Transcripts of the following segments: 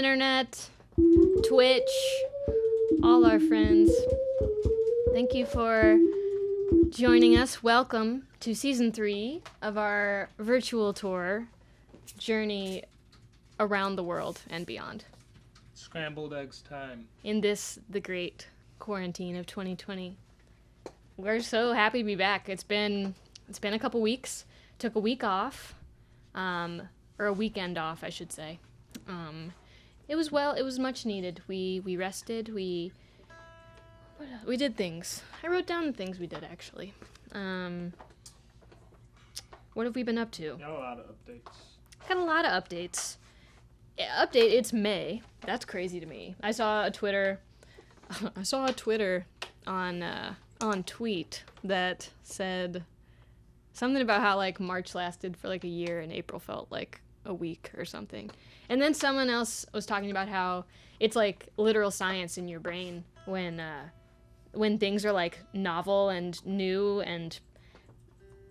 internet, Twitch, all our friends. Thank you for joining us. Welcome to Season 3 of our virtual tour journey around the world and beyond. Scrambled eggs time. In this, the great quarantine of 2020. We're so happy to be back. It's been a couple weeks. Took a week off, or a weekend off, I should say. It was much needed. We rested. We did things. I wrote down the things we did actually. What have we been up to? Got a lot of updates. Got a lot of updates. It's May. That's crazy to me. I saw a Twitter on tweet that said something about how like March lasted for like a year and April felt like a week or something. And then someone else was talking about how it's like literal science in your brain when things are like novel and new and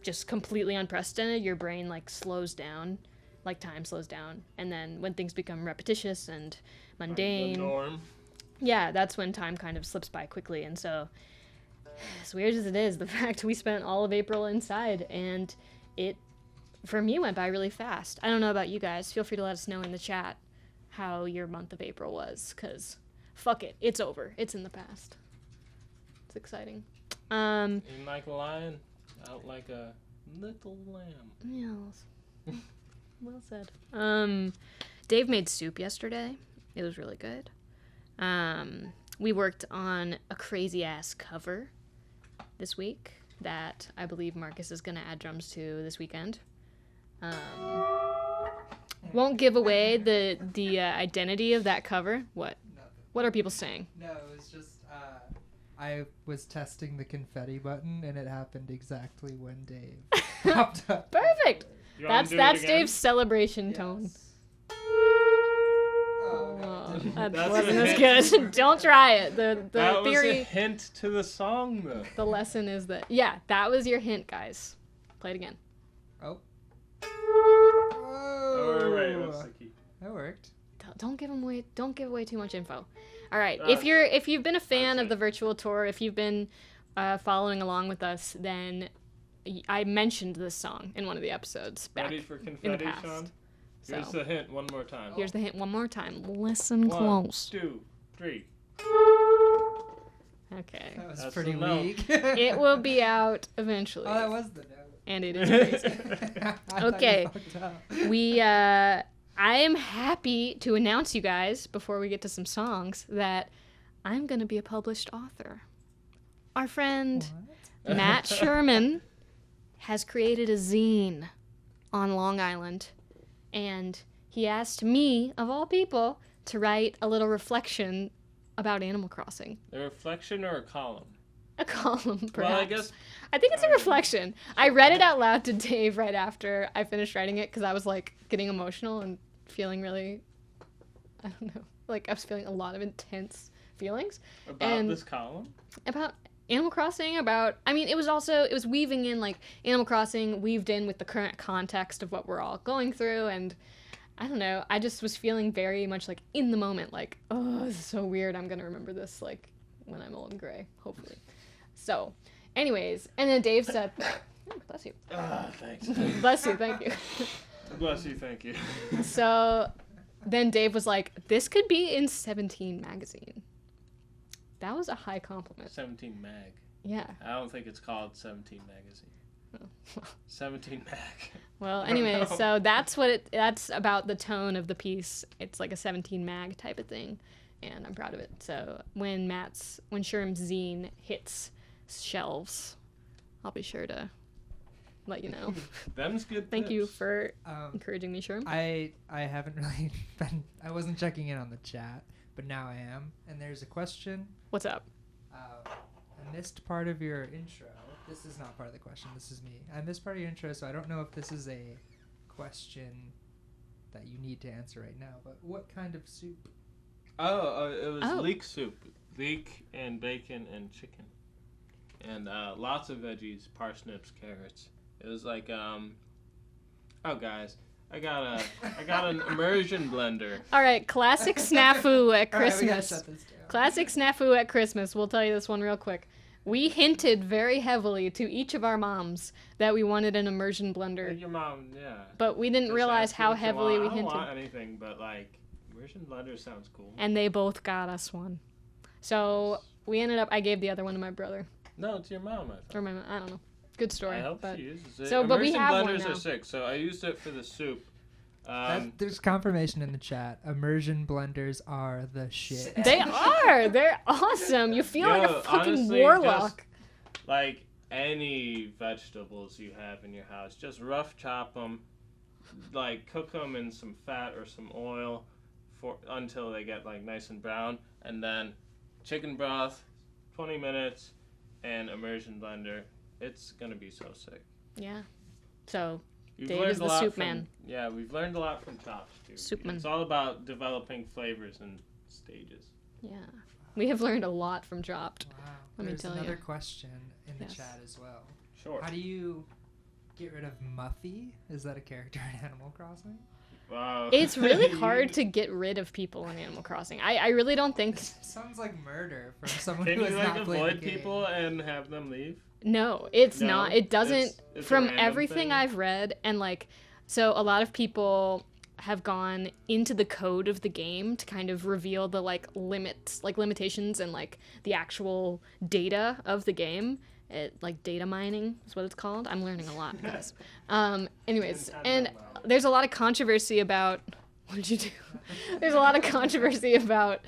just completely unprecedented, your brain like slows down, like time slows down. And then when things become repetitious and mundane, The norm. yeah, that's when time kind of slips by quickly. And so, as weird as it is, the fact we spent all of April inside and it, for me, went by really fast. I don't know about you guys. Feel free to let us know in the chat how your month of April was, because fuck it, it's over. It's in the past. It's exciting. In like a lion, out like a little lamb. Yes. Well said. Dave made soup yesterday. It was really good. We worked on a crazy-ass cover this week that I believe Marcus is going to add drums to this weekend. Won't give away the identity of that cover. What? Nothing. What are people saying? No, it was just I was testing the confetti button and it happened exactly when Dave popped up. Perfect. You wanna do it That's again? Dave's celebration tone. Yes. Oh, no, it didn't. That That's wasn't a as good. Don't try it. The That was a theory, hint to the song, though. the lesson is that that was your hint, guys. Play it again. Oh. Oh, right, that's the key. That worked. Don't give away. Don't give away too much info. All right. Uh, If you've been a fan that's of the it. virtual tour, if you've been following along with us, then I mentioned this song in one of the episodes back Ready for in the confetti, past. Sean? So Here's the hint one more time. here's the hint one more time. Listen 1, close. 2, 3. Okay. That was That's pretty the note. weak. It will be out eventually. Oh, that was the note. And it is crazy. I thought you Okay. fucked up. I am happy to announce you guys, before we get to some songs, that I'm going to be a published author. Our friend What? Matt Sherman has created a zine on Long Island, and he asked me, of all people, to write a little reflection about Animal Crossing. A reflection or a column? A column, perhaps. Well, I guess I think it's a reflection. I read it out loud to Dave right after I finished writing it because I was like getting emotional and feeling really, I don't know, like I was feeling a lot of intense feelings about this column. about Animal Crossing, it was weaving in like Animal Crossing weaved in with the current context of what we're all going through, and I don't know, I just was feeling very much like in the moment, like, oh, this is so weird, I'm gonna remember this like when I'm old and gray, hopefully. So, anyways, and then Dave said, oh, bless you. Thanks. Bless you, thank you. Bless you, thank you. So, then Dave was like, this could be in 17 magazine. That was a high compliment. 17 mag. Yeah. I don't think it's called 17 magazine. Oh. 17 mag. Well, I don't anyway, know. so that's about the tone of the piece. It's like a 17 mag type of thing, and I'm proud of it. So when Sherm's zine hits shelves, I'll be sure to let you know. Them's good. Thank you tips. for encouraging me, Sherm. I haven't really been. I wasn't checking in on the chat, but now I am. And there's a question. What's up? I missed part of your intro. This is not part of the question. This is me. I missed part of your intro, so I don't know if this is a question that you need to answer right now. But what kind of soup? It was Oh. leek soup. Leek and bacon and chicken. And lots of veggies, parsnips, carrots. It was like, oh guys, I got an immersion blender. All right, classic snafu at All right, we gotta Christmas. shut this down. Classic snafu at Christmas. We'll tell you this one real quick. We hinted very heavily to each of our moms that we wanted an immersion blender, Your mom, yeah. but we didn't Just realize ask how what you heavily we want. I don't hinted. want anything, but like immersion blender sounds cool. And they both got us one. So we ended up. I gave the other one to my brother No, it's your mom. I thought. or my. I don't know. Good story. I hope But she uses it. So, but we Immersion have one blenders now. are sick. So I used it for the soup. There's confirmation in the chat. Immersion blenders are the shit. they are. They're awesome. You feel like a Yo, fucking honestly, warlock. like any vegetables you have in your house, just rough chop them, like cook them in some fat or some oil until they get like nice and brown, and then chicken broth, 20 minutes, and immersion blender. It's gonna be so sick. Yeah. So We've Dave learned is a the lot soup from, man. Yeah, we've learned a lot from Chops, too. Soup man. It's all about developing flavors and stages. yeah, we have learned a lot from Chopped. Wow. Let me There's tell another you. question in the Yes. chat as well. Sure. How do you get rid of Muffy? Is that a character in Animal Crossing? Wow. It's really You- hard to get rid of people in Animal Crossing. I really don't think. Sounds like murder from someone Can who you has like not played the avoid game. people and have them leave? No, it's No, not. It doesn't. it's a From random everything thing? I've read, and like, so a lot of people have gone into the code of the game to kind of reveal the like limitations and like the actual data of the game. Like data mining is what it's called. I'm learning a lot, guys. Anyways, and there's a lot of controversy about. What did you do? There's a lot of controversy about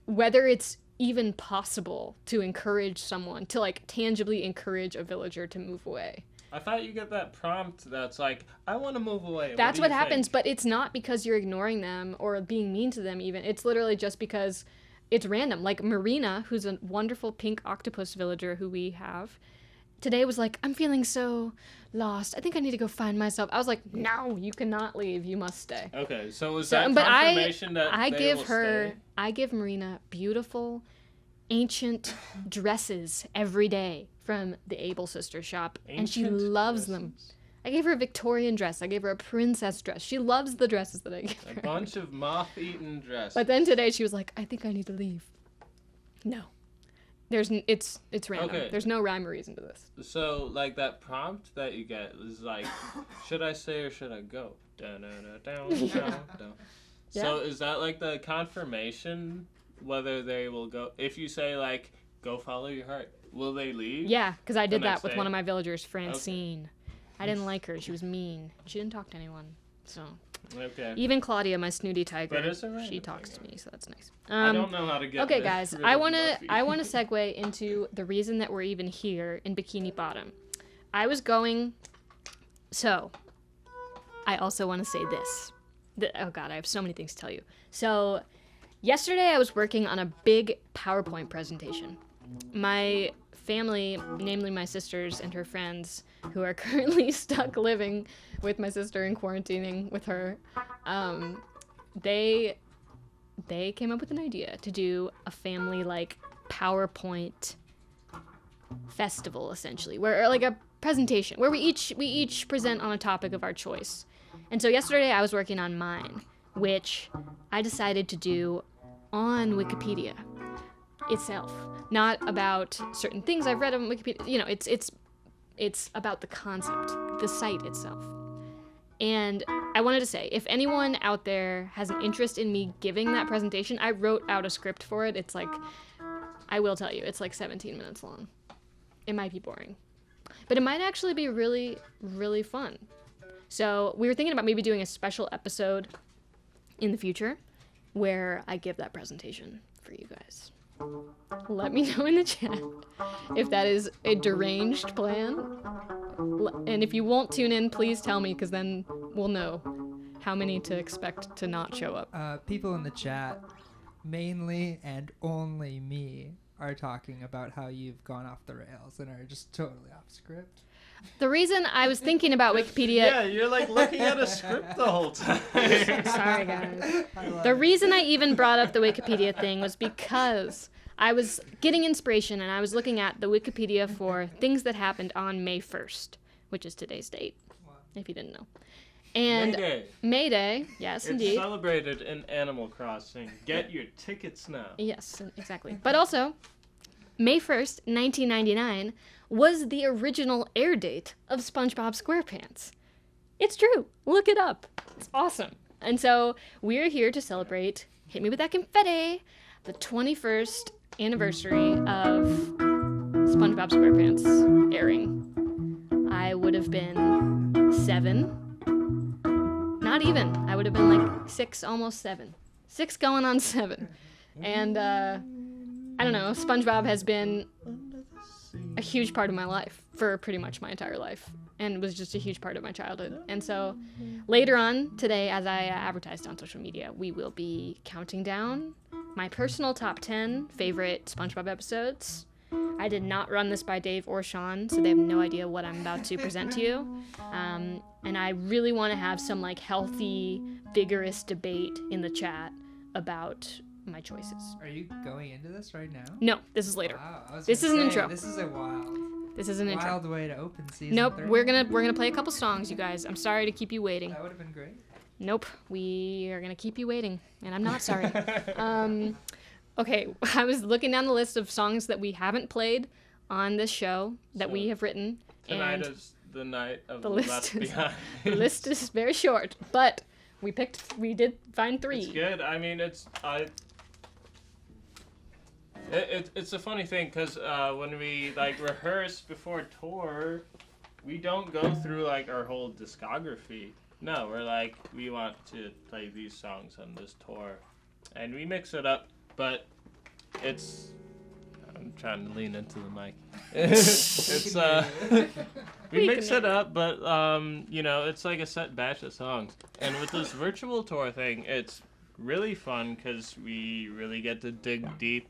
whether it's even possible to encourage someone to like tangibly encourage a villager to move away. I thought you get that prompt that's like, I want to move away. That's do what you happens, think? but it's not because you're ignoring them or being mean to them even. It's literally just because it's random. Like Marina, who's a wonderful pink octopus villager who we have, today was like, I'm feeling so lost. I think I need to go find myself. I was like, no, you cannot leave. You must stay. Okay, so is So, that but confirmation that I they give will her, stay? I give Marina beautiful, ancient dresses every day from the Able Sisters shop, and she Ancient loves them. I gave her a Victorian dress. I gave her a princess dress. She loves the dresses that I give A her. bunch of moth-eaten dresses. But then today she was like, I think I need to leave. No. It's random. Okay. There's no rhyme or reason to this. So, like, that prompt that you get is like, should I stay or should I go? Dun-dun-dun-dun-dun-dun. So, is that like the confirmation whether they will go? If you say, like, go follow your heart, will they leave? Yeah, because I did that next with day? one of my villagers, Francine. I didn't like her. She was mean. She didn't talk to anyone. So Okay. even Claudia, my snooty tiger, But it's a random she thing, talks to right? me, so that's nice. I don't know how to get Okay, rid guys, of I wanna Buffy. segue into the reason that we're even here in Bikini Bottom. I was going. So, I also want to say this. Oh God, I have so many things to tell you. So, yesterday I was working on a big PowerPoint presentation. My family, namely my sisters and her friends, who are currently stuck living with my sister and quarantining with her, they came up with an idea to do a family like PowerPoint festival, essentially, where or like a presentation where we each present on a topic of our choice. And so yesterday I was working on mine, which I decided to do on Wikipedia itself, not about certain things I've read on Wikipedia. You know, it's about the concept, the site itself. And I wanted to say, if anyone out there has an interest in me giving that presentation, I wrote out a script for it. It's like, I will tell you, it's like 17 minutes long. It might be boring, but it might actually be really, really fun. So we were thinking about maybe doing a special episode in the future where I give that presentation for you guys. Let me know in the chat if that is a deranged plan. And if you won't tune in, please tell me, because then we'll know how many to expect to not show up. People in the chat, mainly and only me, are talking about how you've gone off the rails and are just totally off script. The reason I was thinking about Wikipedia... Yeah, you're like looking at a script the whole time. Sorry, guys. The reason I even brought up the Wikipedia thing was because I was getting inspiration and I was looking at the Wikipedia for things that happened on May 1st, which is today's date. if you didn't know. And Mayday. May Day, yes, It's indeed. celebrated in Animal Crossing. Get your tickets now. Yes, exactly. But also, May 1st, 1999 was the original air date of SpongeBob SquarePants. It's true. Look it up. It's awesome. And so we're here to celebrate Hit Me With That Confetti, the 21st anniversary of SpongeBob SquarePants airing. I would have been 7. Not even. I would have been like 6, almost 7. 6 going on 7. And I don't know, SpongeBob has been a huge part of my life for pretty much my entire life, and was just a huge part of my childhood. And so later on today, as I advertised on social media, we will be counting down my personal top 10 favorite SpongeBob episodes. I did not run this by Dave or Sean, so they have no idea what I'm about to present to you. And I really want to have some like healthy, vigorous debate in the chat about my choices. Are you going into this right now? No, this is later. Wow, I was This gonna is an say, intro. This is a wild, This is an intro. wild way to open season Nope, 3. we're gonna play a couple songs, you guys. I'm sorry to keep you waiting. That would have been great. Nope, we are gonna keep you waiting, and I'm not sorry. Okay, I was looking down the list of songs that we haven't played on this show that So, we have written, Tonight and is the night of the the list Left is- Behind. the list is very short. But we did find 3. It's good. I mean, it's a funny thing because when we like rehearse before tour, we don't go through like our whole discography. No, we're like, we want to play these songs on this tour, and we mix it up. But I'm trying to lean into the mic. It's we mix it up, but it's like a set batch of songs. And with this virtual tour thing, it's really fun because we really get to dig deep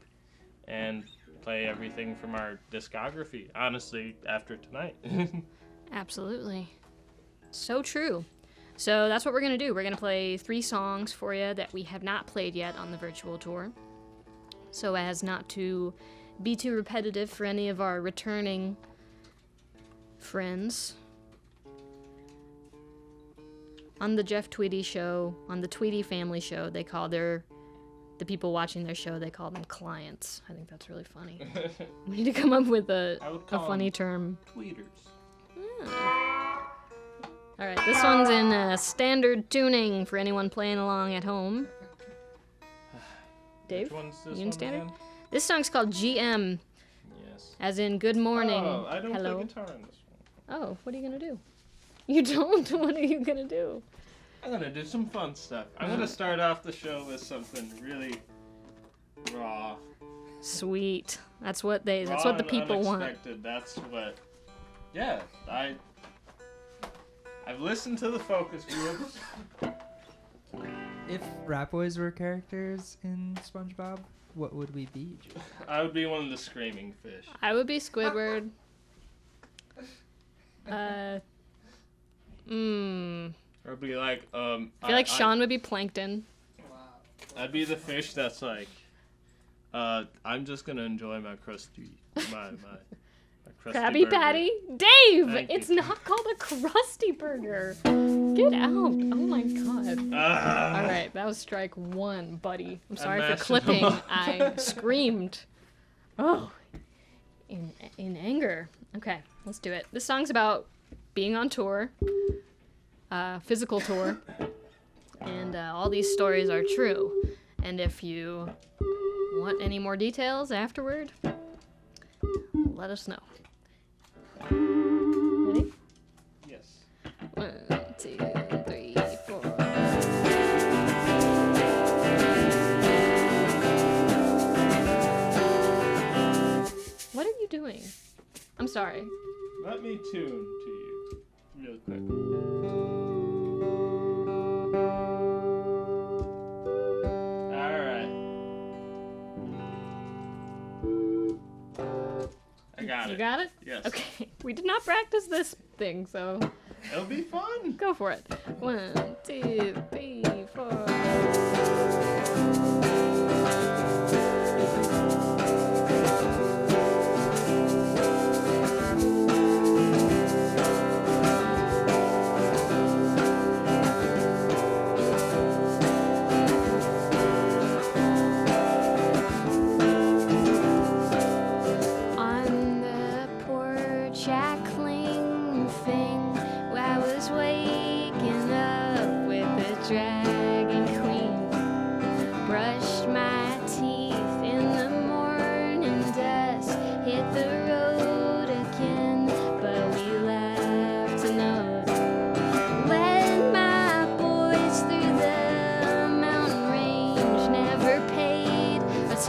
and play everything from our discography, honestly, after tonight. Absolutely. So true. So that's what we're going to do. We're going to play 3 songs for you that we have not played yet on the virtual tour, so as not to be too repetitive for any of our returning friends. On the Jeff Tweedy show, on the Tweedy family show, they call the people watching their show, they call them clients. I think that's really funny. We need to come up with a I would call funny them term. Tweeters. All right, this one's in standard tuning for anyone playing along at home. Dave, Which one's this you in one standard? again? This song's called GM, Yes. as in good morning. Oh, I don't Hello. play guitar on this one. Oh, what are you gonna do? You don't? What are you gonna do? I'm gonna do some fun stuff. I'm gonna start off the show with something really raw. Sweet. That's what the Raw and people want. unexpected. That's what. Yeah, I've listened to the focus groups. If Ratboys were characters in SpongeBob, what would we be? Jake? I would be one of the screaming fish. I would be Squidward. Or be like, I feel like Sean would be Plankton. I'd be the fish that's like, I'm just gonna enjoy my crusty, my crusty Krabby burger. Patty? Dave! Thank It's you. not called a Krusty Burger. Get out. Oh my god. Ah. Alright, that was strike 1, buddy. I'm sorry for mashed clipping. them up. I screamed. Oh. In anger. Okay, let's do it. This song's about being on tour. Physical tour. And all these stories are true. And if you want any more details afterward, let us know. Ready? Yes. 1, 2, 3, 4. What are you doing? I'm sorry. Let me tune to you real quick. Alright. I got You it. got it? Yes. Okay. We did not practice this thing, so It'll be fun. go for it. 1, 2, 3, 4.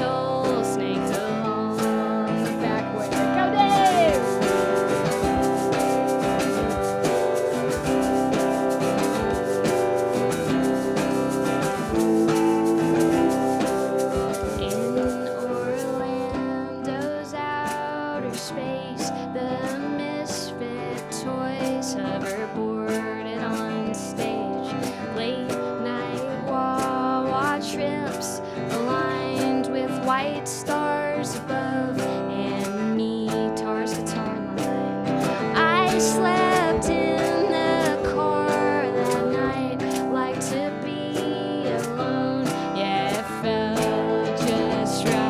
soul snaked along the backward. Go, Dave! In Orlando's outer space, the misfit toys hoverboarded on stage. Late night wah-wah trips aligned with white stars above and Mitar's guitar line. I slept in the car that night, like to be alone. Yeah, it felt just right.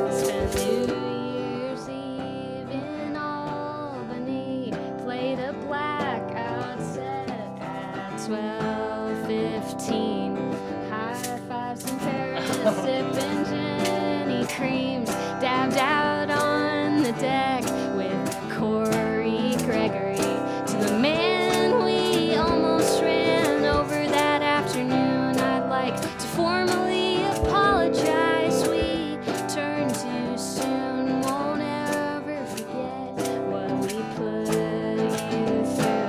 Spent New Year's Eve in Albany, played a blackout set at 12:15. High fives in Paris, sipping Jenny creams, dabbed out on the deck with Corey Gregory. To the man we almost ran over that afternoon, I'd like to formally apologize. We turned too soon, won't ever forget what we put you through.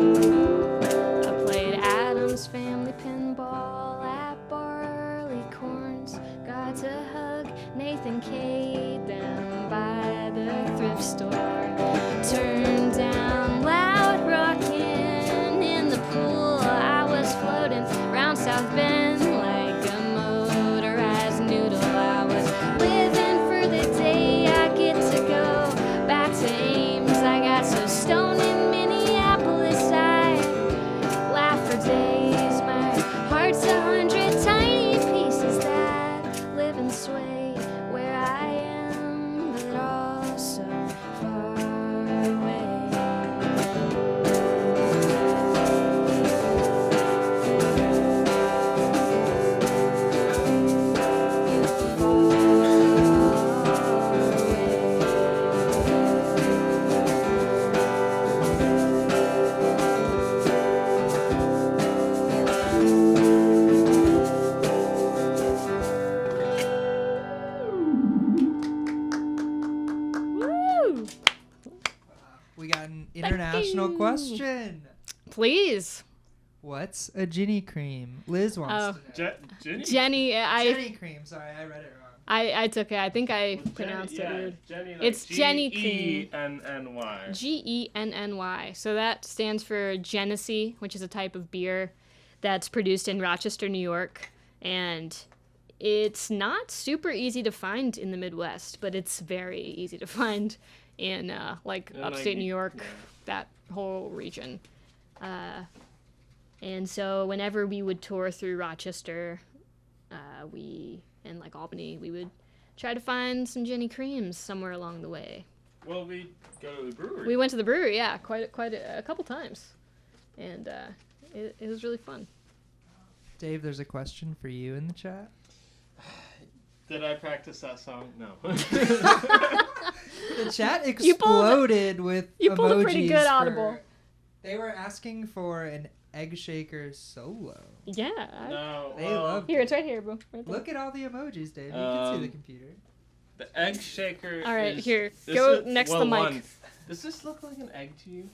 I played Adam's Family Pinball at Barleycorns. Got to hug Nathan Cade down by the thrift store. Turned down loud rockin' in the pool. I was floating round South Bend like a motorized noodle. I was living for the day I get to go back to Ames. I got so stoned in Minneapolis, I laugh for days. My heart's 100 tiny pieces that live and sway where I am, but all so far away. Woo! We got an international you. question. Please. What's a Ginny cream? Liz wants to know. Jenny? Jenny, Jenny cream. Sorry, I read it wrong. I took it. I think I Jenny- pronounced yeah, it weird. Jenny, like It's Jenny cream. Genny. Genny. So that stands for Genesee, which is a type of beer that's produced in Rochester, New York. And it's not super easy to find in the Midwest, but it's very easy to find in like And, upstate like, New York, yeah. that whole region. And so whenever we would tour through Rochester, and like Albany, we would try to find some Jenny creams somewhere along the way. Well, we go to the brewery. We went to the brewery, yeah, quite a couple times, and it was really fun. Dave, there's a question for you in the chat. Did I practice that song? No. The chat You pulled- exploded with you pulled a pretty emojis good for- audible. They were asking for an egg shaker solo. Yeah. No. They well, love Here, it's right here, bro. Right there. Look at all the emojis, Dave. You can see the computer. the egg shaker. All right, is, here, this go is- next to well, the mic. one, does this look like an egg to you?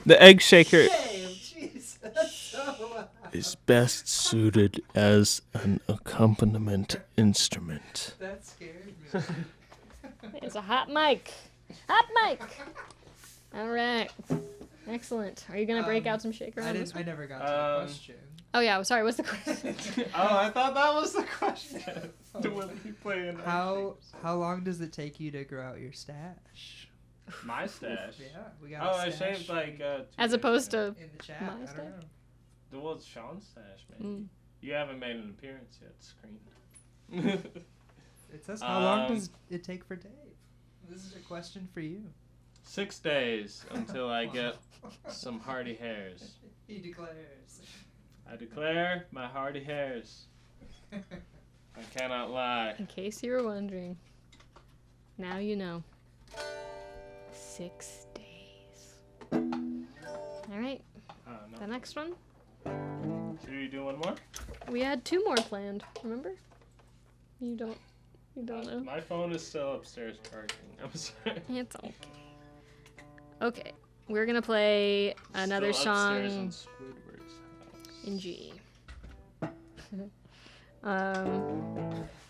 The egg shaker Dave, jeez. That's so is best suited as an accompaniment instrument. That scared me. It's a hot mic. Hot mic. All right. Excellent. Are you gonna break out some shaker on this I one? never got to the question. Oh yeah, sorry. What's the question? Oh, I thought that was the question. Will he play in How long does it take you to grow out your stash? my stash? Yeah, we got. Oh, a I stash shaved like. 2 As days opposed ago. to in the chat. my I don't stash? know. Well, it's Sean's stash, man. Mm. You haven't made an appearance yet, screen. It says how long does it take for Dave? This is a question for you. 6 days until I get some hardy hairs. He declares. I declare my hardy hairs. I cannot lie. In case you were wondering, now you know. 6 days. All right, No. the next one. Should we do one more? We had 2 more planned. Remember? You don't know. My phone is still upstairs charging. I'm sorry. It's okay. Okay, we're gonna play another Still upstairs song in Squidward's house. in G.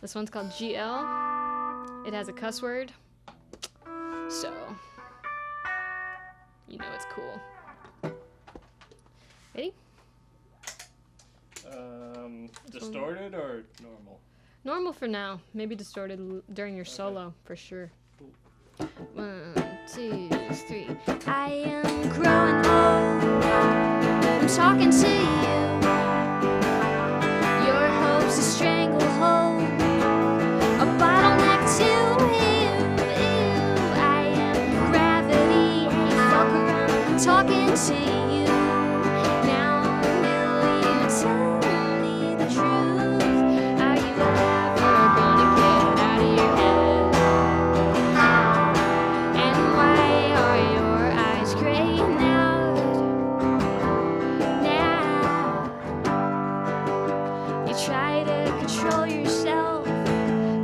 This one's called GL. It has a cuss word, so you know it's cool. Ready? Distorted or normal? Normal for now. Maybe distorted during your solo for sure. 1, 2, 3. I am growing old. I'm talking to you. Your hope's a stranglehold, a bottleneck to you. I am gravity. Hey, fuck around. I'm talking to you. Now will you tell me the truth? Are you ever gonna get out of your head? And why are your eyes gray now? You try to control yourself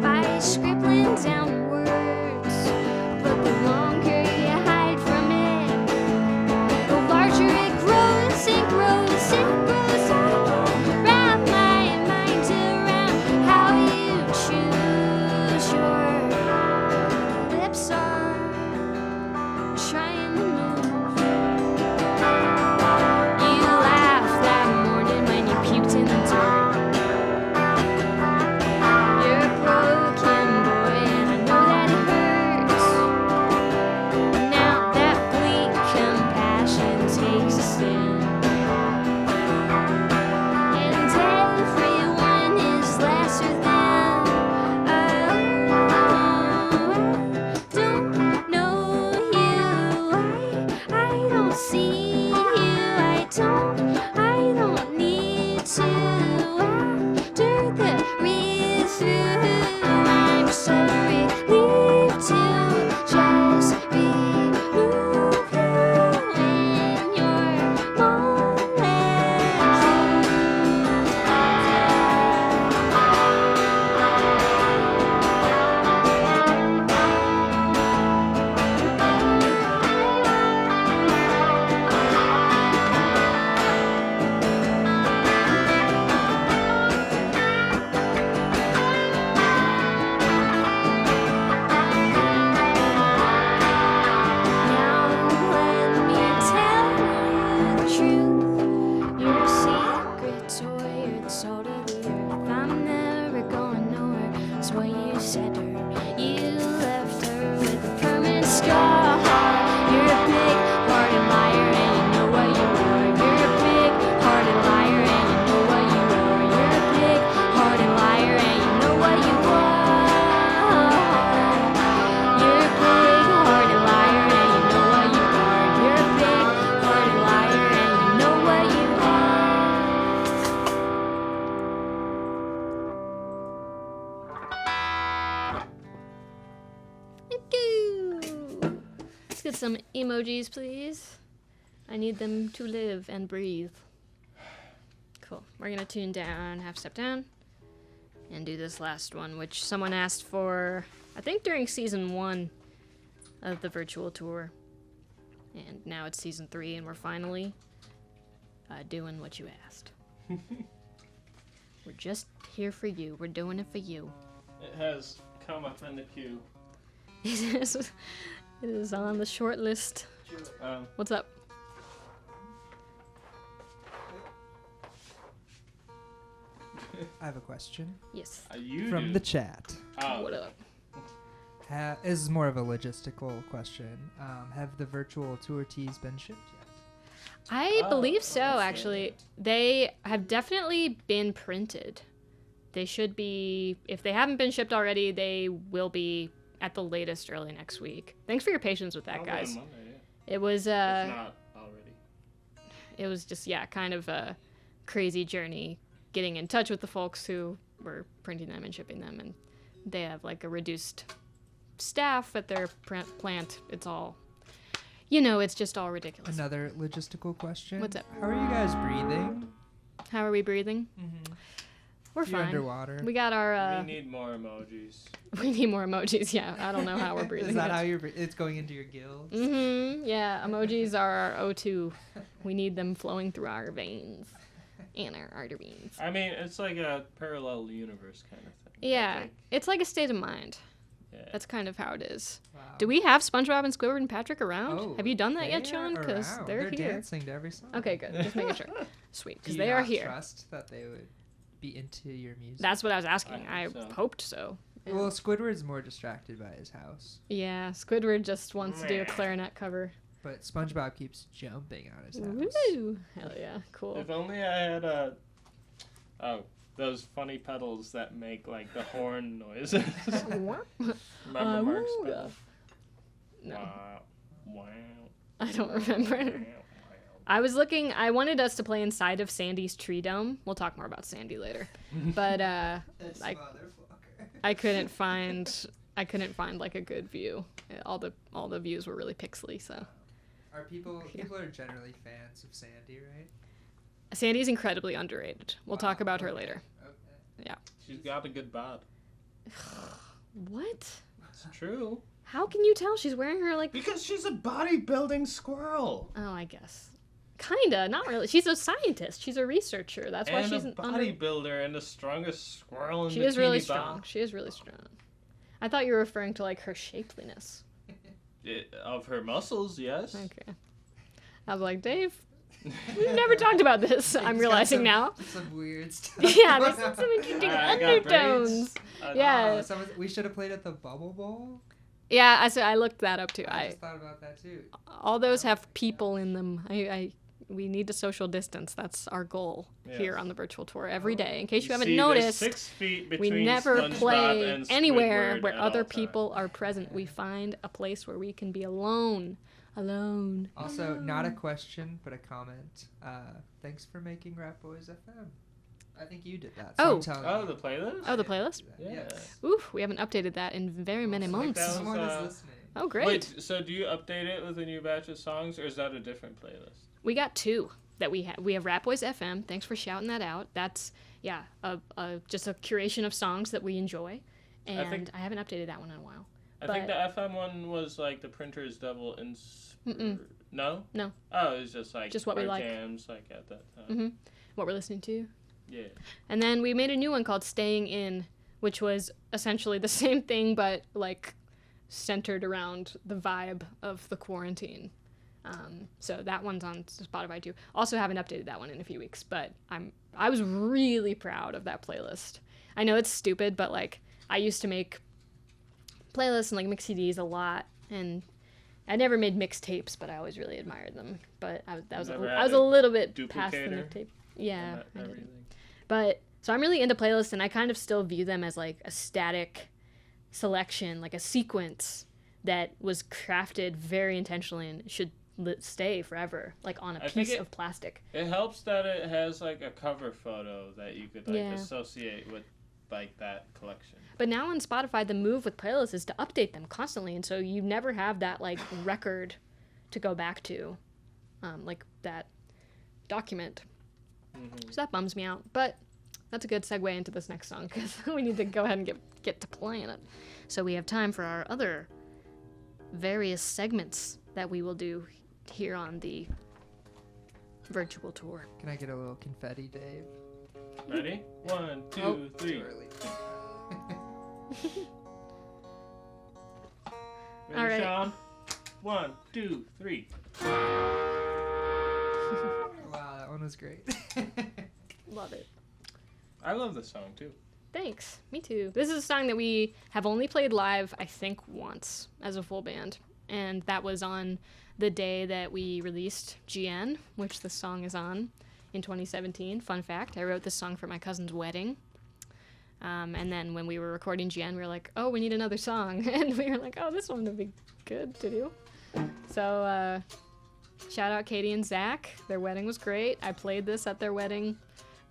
by scribbling down words, but the longer you hide from it, the larger it grows and grows and grows. I can't wrap my mind around how you choose your lips are trying to move. You laughed that morning when you puked in the dirt. You're a broken boy and I know that it hurts. Now that bleak compassion takes a stand, and everyone is lesser than. Don't know you. I don't see you. I don't need to. After the read through, I'm so relieved to just be moving in your molecule. Now let me tell you the truth. You're a secret toy, you're the salt of the earth. I'm never going nowhere, that's what you said to her. You left her with a permanent scar. You're a big-hearted liar and you know what you are. You're a big-hearted liar and you know what you are. You're a big-hearted liar and you know what you are. You're a big-hearted liar and you know what you are. You're a big-hearted liar and you know what you are. Thank you. Let's get some emojis, please. I need them to live and breathe. Cool. We're gonna tune down, half step down, and do this last one, which someone asked for, I think during season 1 of the virtual tour. And now it's season 3, and we're finally doing what you asked. We're just here for you. We're doing it for you. It has come up in the queue. It is on the short list. What's up? I have a question Yes. You from do. the chat. Oh. What up? This is more of a logistical question. Have the virtual tour tees been shipped yet? I believe so, okay. actually. They have definitely been printed. They should be, if they haven't been shipped already, they will be at the latest early next week. Thanks for your patience with that, Probably on guys. Monday, yeah. It was, If not already. it was just, yeah, kind of a crazy journey getting in touch with the folks who were printing them and shipping them. And they have, like, a reduced staff at their plant. It's all, you know, it's just all ridiculous. Another logistical question. What's up? How are you guys breathing? How are we breathing? Mm-hmm. We're You're fine. underwater. We got our, We need more emojis. we need more emojis, yeah. I don't know how we're breathing. Is that how you're it's going into your gills? Mm-hmm. Yeah, emojis are our O2. We need them flowing through our veins and our arteries. I mean, it's like a parallel universe kind of thing. I Yeah, think. it's like a state of mind. Yeah. That's kind of how it is. Wow. Do we have SpongeBob and Squidward and Patrick around? Oh, Have you done that yet, they Sean? are Because around. they're here. Dancing to every song. Okay, good. Just making sure. Sweet, Do because you they are not here. trust that they would be into your music? That's what I was asking. I I hope so. hoped so. Yeah. Well, Squidward's more distracted by his house, Yeah, Squidward just wants to do a clarinet cover. but SpongeBob keeps jumping on his house. Woo! Hell yeah, cool. If only I had those funny pedals that make like the horn noises. Remember Mark's woo. pedal? No, Wow. Wow. I don't remember. I was looking. I wanted us to play inside of Sandy's tree dome. We'll talk more about Sandy later. But This I- motherfucker. I couldn't find like a good view. All the views were really pixely. So Are people Yeah. are generally fans of Sandy, right? Sandy's incredibly underrated. We'll talk Wow, about her okay, later. Okay. She's got a good bod. What? It's true. How can you tell? She's wearing her like. Because she's a bodybuilding squirrel. Oh, I guess. Kinda, not really. She's a scientist. She's a researcher. That's why And she's a bodybuilder and the strongest squirrel in She Bikini is really Bottom. strong. She is really strong. I thought you were referring to like her shapeliness. Of her muscles, yes. Okay. I was like, Dave, we've never talked about this. I'm It's got realizing now. some weird stuff. Yeah, going this is on. some interesting I got undertones. braids. Yeah. We should have played at the Bubble Bowl. Yeah, I looked that up too. I I just thought about that too. all those have people in them. We need to social distance. That's our goal here Yes. on the virtual tour every day. In case you haven't see, there's noticed, 6 feet we between never SpongeBob play and anywhere Squidward where at other all times. people are present. We find a place where we can be alone. Alone. Also, not a question, but a comment. Thanks for making Ratboys FM. I think you did that. Oh. I'm telling Oh, you. the playlist? Oh, the I playlist? did that, Yeah. Yes. Oof, we haven't updated that in very many Looks like months. that was, Someone is listening. Oh, great. Wait, so do you update it with a new batch of songs, or is that a different playlist? We got 2 that we have. We have Ratboys FM. Thanks for shouting that out. That's just a curation of songs that we enjoy, and think- I haven't updated that one in a while. I think the FM one was like the Printer's Devil No? No. Oh, it was just like Just what we our like. jams like at that time. hmm What we're listening to. Yeah. And then we made a new one called Staying In, which was essentially the same thing, but like centered around the vibe of the quarantine. So that one's on Spotify too. Also haven't updated that one in a few weeks, but I was really proud of that playlist. I know it's stupid, but like I used to make playlists and like mix CDs a lot, and I never made mixtapes, but I always really admired them. But I was Never I had was a a little bit past the duplicator? mixtape. Yeah, And I did. everything. But so I'm really into playlists, and I kind of still view them as like a static selection, like a sequence that was crafted very intentionally and should stay forever, like on a I think piece it- of plastic. It helps that it has like a cover photo that you could like Yeah. associate with like that collection. But now on Spotify, the move with playlists is to update them constantly, and so you never have that like record to go back to, like that document. Mm-hmm. So that bums me out. But that's a good segue into this next song because we need to go ahead and get to playing it. So we have time for our other various segments that we will do here on the virtual tour. Can I get a little confetti, Dave? Ready? 1, 2, Oh. 3. Too early. Ready, All right. Sean? 1, 2, 3. Wow, that one was great. Love it. I love this song too. Thanks. Me too. This is a song that we have only played live, I think, once as a full band. And that was on the day that we released GN, which the song is on, in 2017. Fun fact, I wrote this song for my cousin's wedding. And then when we were recording GN, we were like, oh, we need another song. And we were like, oh, this one would be good to do. So shout out Katie and Zach. Their wedding was great. I played this at their wedding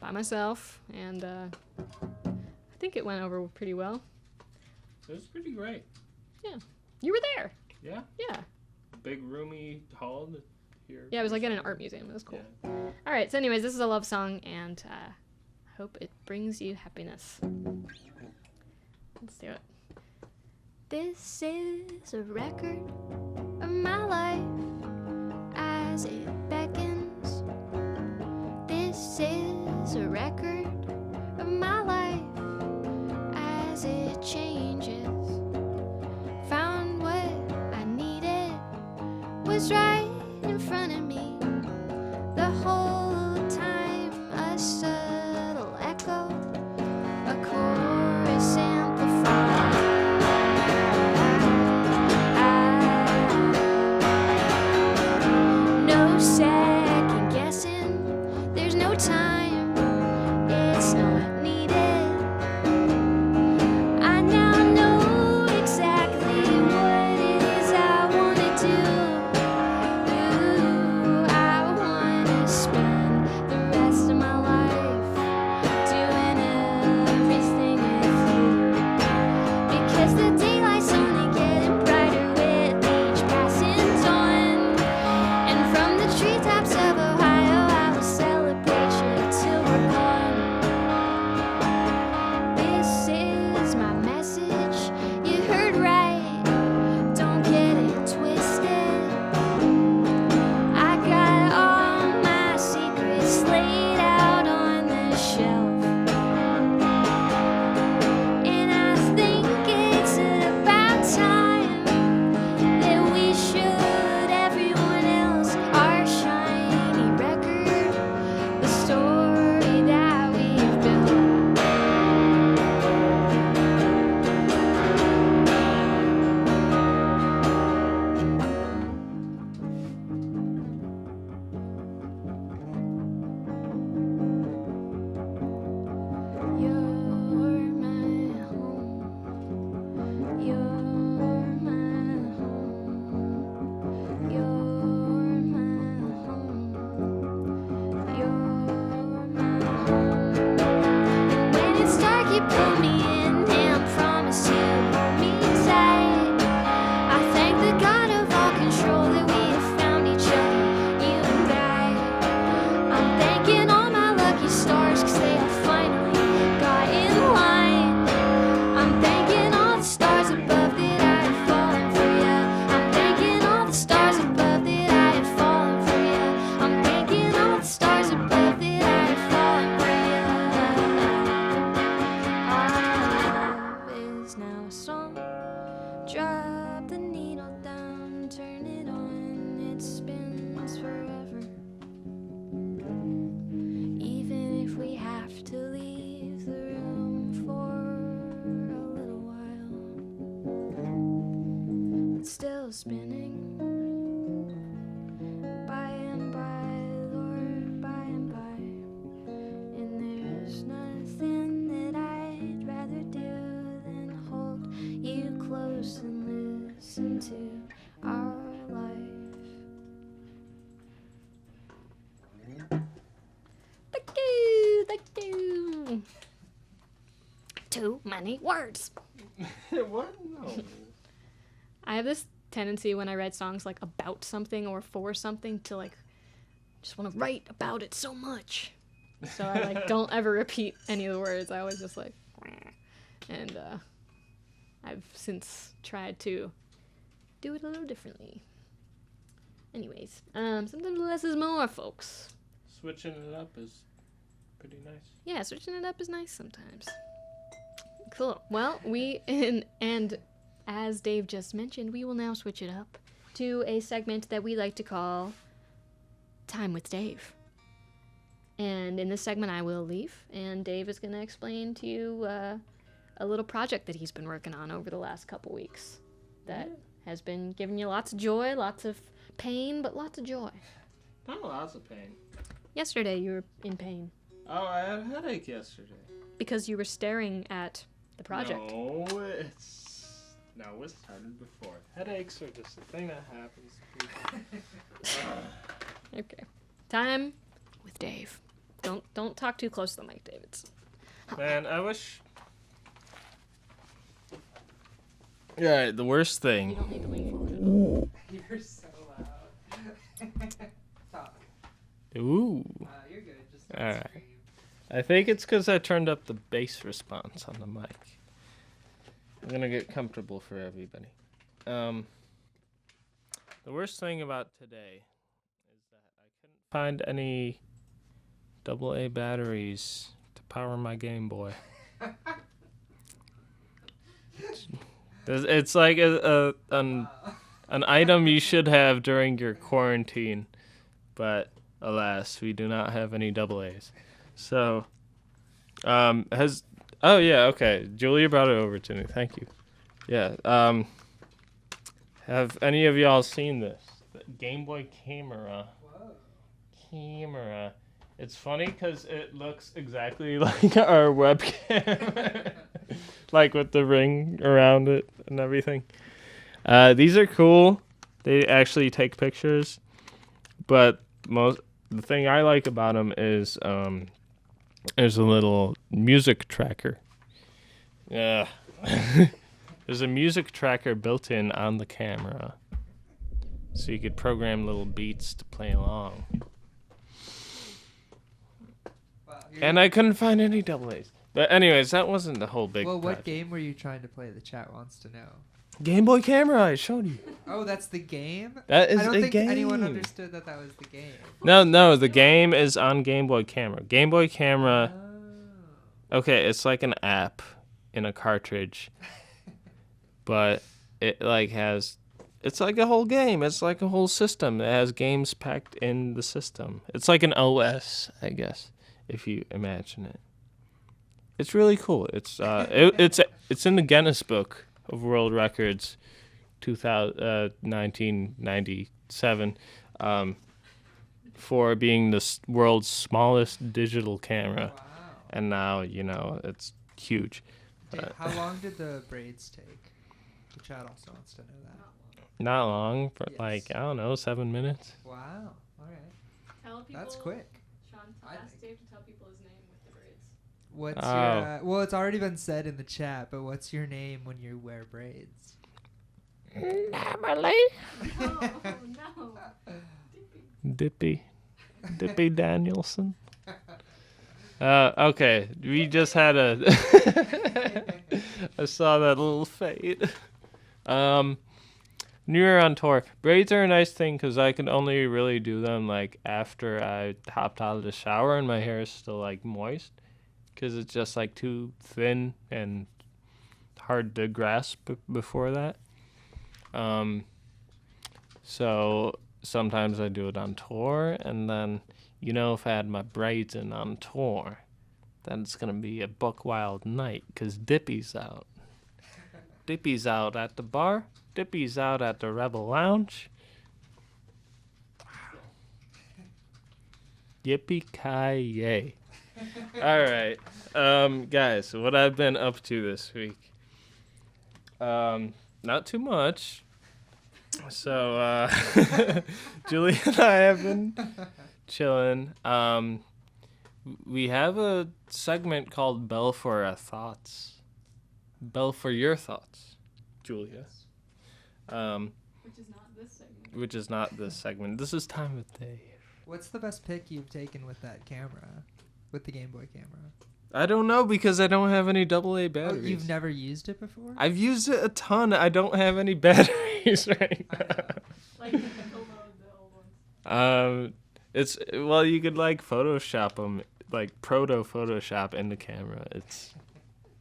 by myself. And I think it went over pretty well. It was pretty great. Yeah. You were there. Yeah. Yeah. Big roomy hall here. Yeah, it was like at an art museum. It was cool. Yeah. All right. So anyways, this is a love song, and I hope it brings you happiness. Let's do it. This is a record of my life as it beckons. This is a record of my life as it changes. Found what I needed was right in front of me. The whole time a subtle echo, a chorus amplified. No second guessing, there's no time, it's not needed. I now know exactly what it is I want to do. Ooh, I want to spend the rest of my life doing everything with you. Because the daylight's only getting brighter with each passing dawn. And from the treetops of Ohio, I will celebrate you till we're gone. This is my message, you heard right, don't get it twisted. I got all my secrets laid out on the shelf. And I think it's about time that we showed everyone else our shiny record, the story that we've built. You're my home. You're my home. You're my home. You're my home. And when it's dark, you pull me in and promise you hold me tight. I thank the God of all control that we have found each other, you and I. I'm thanking all my lucky stars 'cause they have finally got in line. I'm thanking all the stars above that I have fallen for ya. I'm thanking all the stars above that I have fallen for ya. I'm thanking all the stars above that I have fallen for ya. Our love is now a song. Drop the needle down, turn it on, it spins forever. Even if we have to leave the room for a little while, it's still spinning. By and by, Lord, by and by. And there's nothing that I'd rather do than hold you close and listen to our life. Thank you, thank you. Too many words. What? No. I have this tendency when I write songs like about something or for something to like just want to write about it so much. So I like don't ever repeat any of the words. I always just like, and I've since tried to do it a little differently. Anyways, sometimes less is more, folks. Switching it up is pretty nice. Yeah, switching it up is nice sometimes. Cool. Well, and as Dave just mentioned, we will now switch it up to a segment that we like to call Time with Dave. And in this segment, I will leave, and Dave is going to explain to you a little project that he's been working on over the last couple weeks that has been giving you lots of joy, lots of pain, but lots of joy. Not lots of pain. Yesterday, you were in pain Oh, I had a headache yesterday. because you were staring at the project. No, it started before. Headaches are just a thing that happens to people. Okay. Time with Dave. Don't talk too close to the mic, Dave. Man, I wish. Yeah, the worst You thing. don't need to lean forward at all. You're so loud. Talk. Ooh. You're good. Just All right. scream. I think it's because I turned up the bass response on the mic. I'm gonna get comfortable for everybody. The worst thing about today is that I couldn't find any AA batteries to power my Game Boy. It's like an item you should have during your quarantine, but alas, we do not have any AA's. So, okay. Julia brought it over to me. Thank you. Yeah. Have any of y'all seen this? The Game Boy camera. Whoa. Camera. It's funny because it looks exactly like our webcam. Like with the ring around it and everything. These are cool. They actually take pictures. But the thing I like about them is there's a little music tracker. Yeah. There's a music tracker built in on the camera. So you could program little beats to play along. Wow, And I couldn't find any AA's. But anyways, that wasn't the whole big Well, what project. game were you trying to play? The chat wants to know. Game Boy camera, I showed you. Oh, that's the game? That is I don't a think game. anyone understood that was the game. No, the game is on Game Boy camera. Game Boy camera, Oh. okay, it's like an app in a cartridge. But it it's like a whole game. It's like a whole system. It has games packed in the system. It's like an OS, I guess, if you imagine it. It's really cool. It's it's in the Guinness Book of World Records, 1997, for being the world's smallest digital camera, Wow. and now it's huge. Hey, how long did the braids take? The chat also wants to know that. Not long, but Yes. like I don't know, 7 minutes. Wow. All right. Tell people. That's quick. Sean, I ask think. Dave to tell people his name with the braids. What's Oh. your well, it's already been said in the chat, but what's your name when you wear braids? Emily. Oh no. Dippy Danielson. Okay, we just had I saw that little fade. New Year on tour. Braids are a nice thing because I can only really do them like after I hopped out of the shower and my hair is still like moist, because it's just like too thin and hard to grasp before that. So sometimes I do it on tour, and then if I had my braids in on tour, then it's gonna be a buck wild night because Dippy's out. Dippy's out at the bar. Dippy's out at the Rebel Lounge. Yippee-ki-yay. All right. Guys, what I've been up to this week. Not too much. So, Julie and I have been chilling. We have a segment called Bell for Our Thoughts. Bell for Your Thoughts, Julia. Which is not this segment. Which is not this segment. This is Time with Dave. What's the best pic you've taken with that camera? With the Game Boy camera? I don't know because I don't have any AA batteries. Oh, you've never used it before? I've used it a ton. I don't have any batteries right now. Like the old ones. You could like Photoshop them, like proto Photoshop in the camera.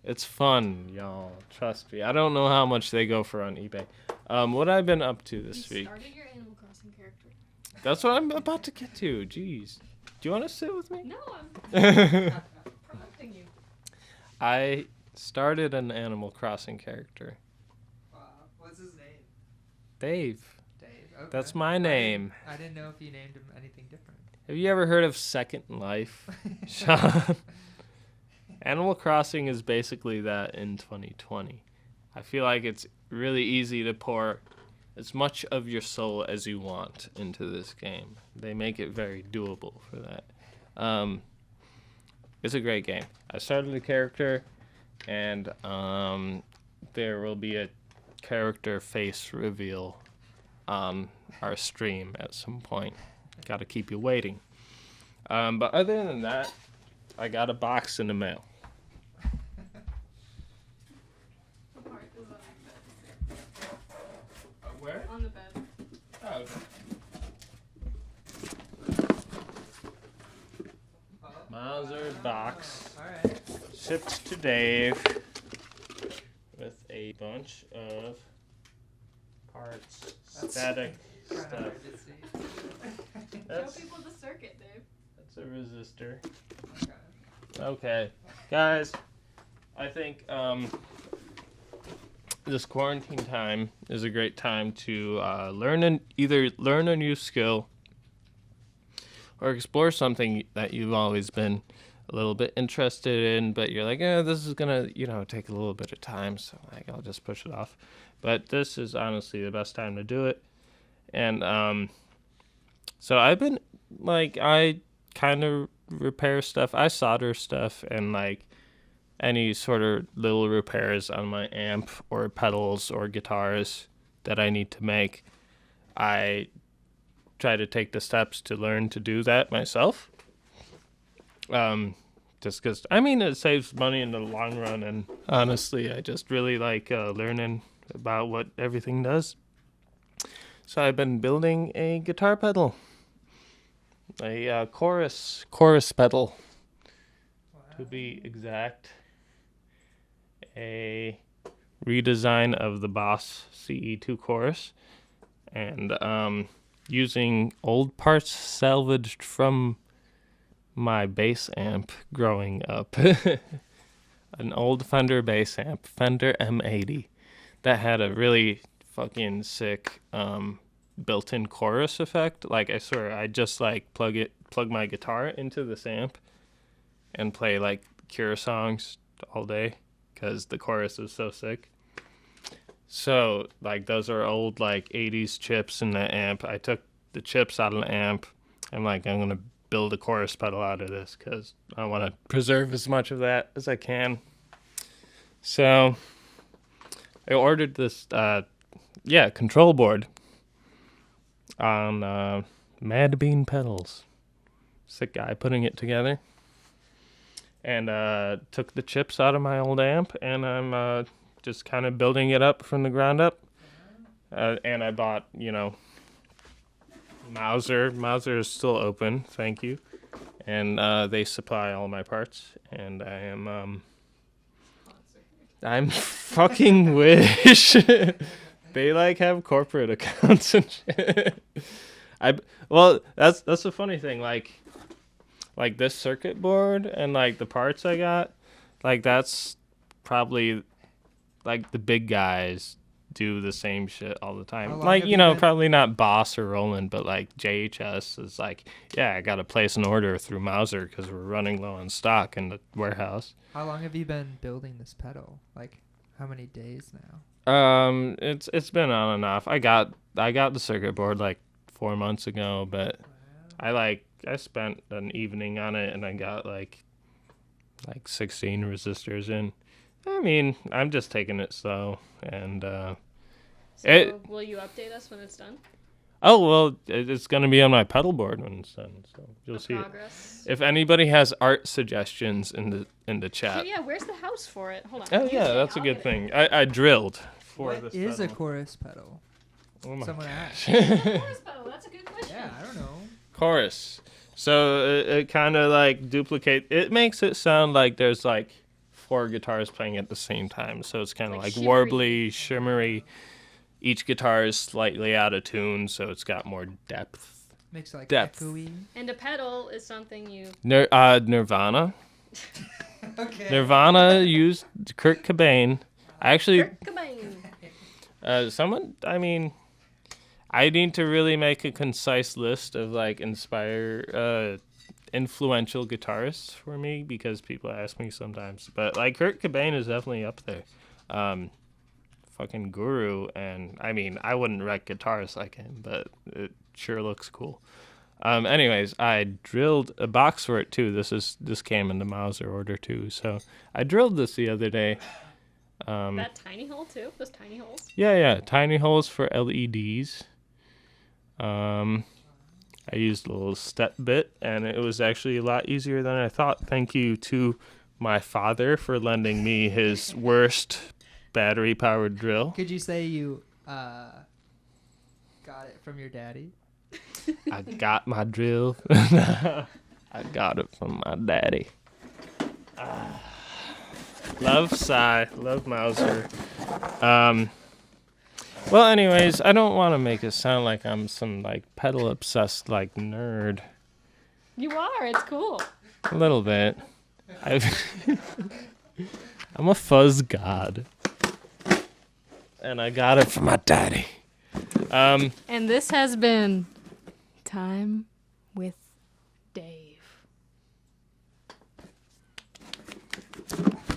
It's fun, y'all. Trust me. I don't know how much they go for on eBay. What I've been up to this You week. started your Animal Crossing character. That's what I'm about to get to. Jeez. Do you want to sit with me? No, I'm promoting you. I started an Animal Crossing character. Wow. What's his name? Dave. Dave. Okay. That's my name. I didn't know if you named him anything different. Have you ever heard of Second Life, Sean? Animal Crossing is basically that in 2020. I feel like it's really easy to pour as much of your soul as you want into this game. They make it very doable for that. It's a great game. I started a character, and there will be a character face reveal on our stream at some point. Got to keep you waiting. But other than that, I got a box in the mail. What part is on the bed? Where? On the bed. Oh, Mauser box Alright. shipped to Dave with a bunch of parts, static Kinda stuff. hard to see. That's, Show people the circuit, Dave. that's a resistor. Okay. Okay, guys, I think this quarantine time is a great time to either learn a new skill or explore something that you've always been a little bit interested in, but you're like, this is gonna, take a little bit of time, so I'll just push it off. But this is honestly the best time to do it. And so I've been I kind of repair stuff. I solder stuff and any sort of little repairs on my amp or pedals or guitars that I need to make. I try to take the steps to learn to do that myself. Just because, it saves money in the long run, and honestly, I just really like learning about what everything does. So I've been building a guitar pedal, a chorus pedal, to be exact. A redesign of the Boss CE2 chorus, and using old parts salvaged from my bass amp growing up. An old Fender bass amp, Fender M80, that had a really fucking sick built-in chorus effect. I swear, I just plug my guitar into this amp and play Cure songs all day because the chorus is so sick. So those are old 80s chips in the amp. I took the chips out of the amp. I'm gonna build a chorus pedal out of this because I want to preserve as much of that as I can. So I ordered this control board on Mad Bean pedals. Sick guy putting it together. And took the chips out of my old amp, and I'm just kind of building it up from the ground up. And I bought, Mauser. Mauser is still open, thank you. And they supply all my parts, and I am I'm fucking wish. They have corporate accounts and shit. That's the funny thing, this circuit board and the parts I got, that's probably the big guys do the same shit all the time. Probably not Boss or Roland, but JHS is I gotta place an order through Mauser because we're running low on stock in the warehouse. How long have you been building this pedal? How many days now? It's been on and off. I got the circuit board 4 months ago, but Wow. I spent an evening on it and I got 16 resistors in. I'm just taking it slow, and Will you update us when it's done? it's gonna be on my pedal board when it's done, so you'll see Progress. it. If anybody has art suggestions in the chat. Yeah, where's the house for it? Hold on. Oh yeah, that's a good thing. I drilled for What this is a pedal. chorus pedal? Oh my Someone asked. Chorus pedal, that's a good question. Yeah, I don't know. Chorus. So it kind of duplicate. It makes it sound like there's 4 guitars playing at the same time. So it's kind of Like warbly, shimmery. Each guitar is slightly out of tune, so it's got more depth Makes it like depth. echoey. And a pedal is something you. Nirvana. Okay. Nirvana used Kurt Cobain. I actually, Kurt Cobain. I need to really make a concise list of like influential guitarists for me because people ask me sometimes. But like Kurt Cobain is definitely up there. Fucking guru, and I wouldn't write guitars like him, but it sure looks cool. Anyways, I drilled a box for it too. This came in the Mauser order too. So I drilled this the other day. That tiny hole too? Those tiny holes? Yeah, tiny holes for LEDs. I used a little step bit, and it was actually a lot easier than I thought. Thank you to my father for lending me his worst battery-powered drill. Could you say you got it from your daddy? I got my drill. I got it from my daddy. Love Cy. Love Mauser. Well, anyways, I don't want to make it sound like I'm some like pedal-obsessed like nerd. You are. It's cool. A little bit. I'm a fuzz god. And I got it from my daddy. And this has been Time with Dave.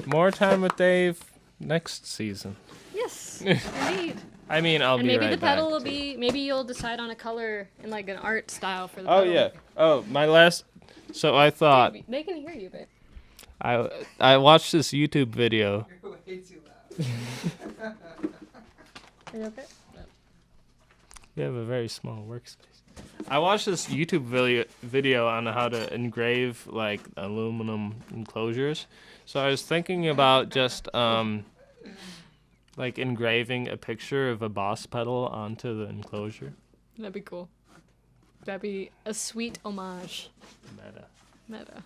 More Time with Dave next season. Yes, indeed. I'll And be maybe right the pedal back. will be. Maybe you'll decide on a color and like an art style for the Oh pedal. yeah. Oh, my last. So I thought They can hear you, but I watched this YouTube video. You're way too loud. are you okay? We have a very small workspace. I watched this YouTube video on how to engrave like aluminum enclosures. So I was thinking about just like engraving a picture of a Boss pedal onto the enclosure. That'd be cool. That'd be a sweet homage. Meta.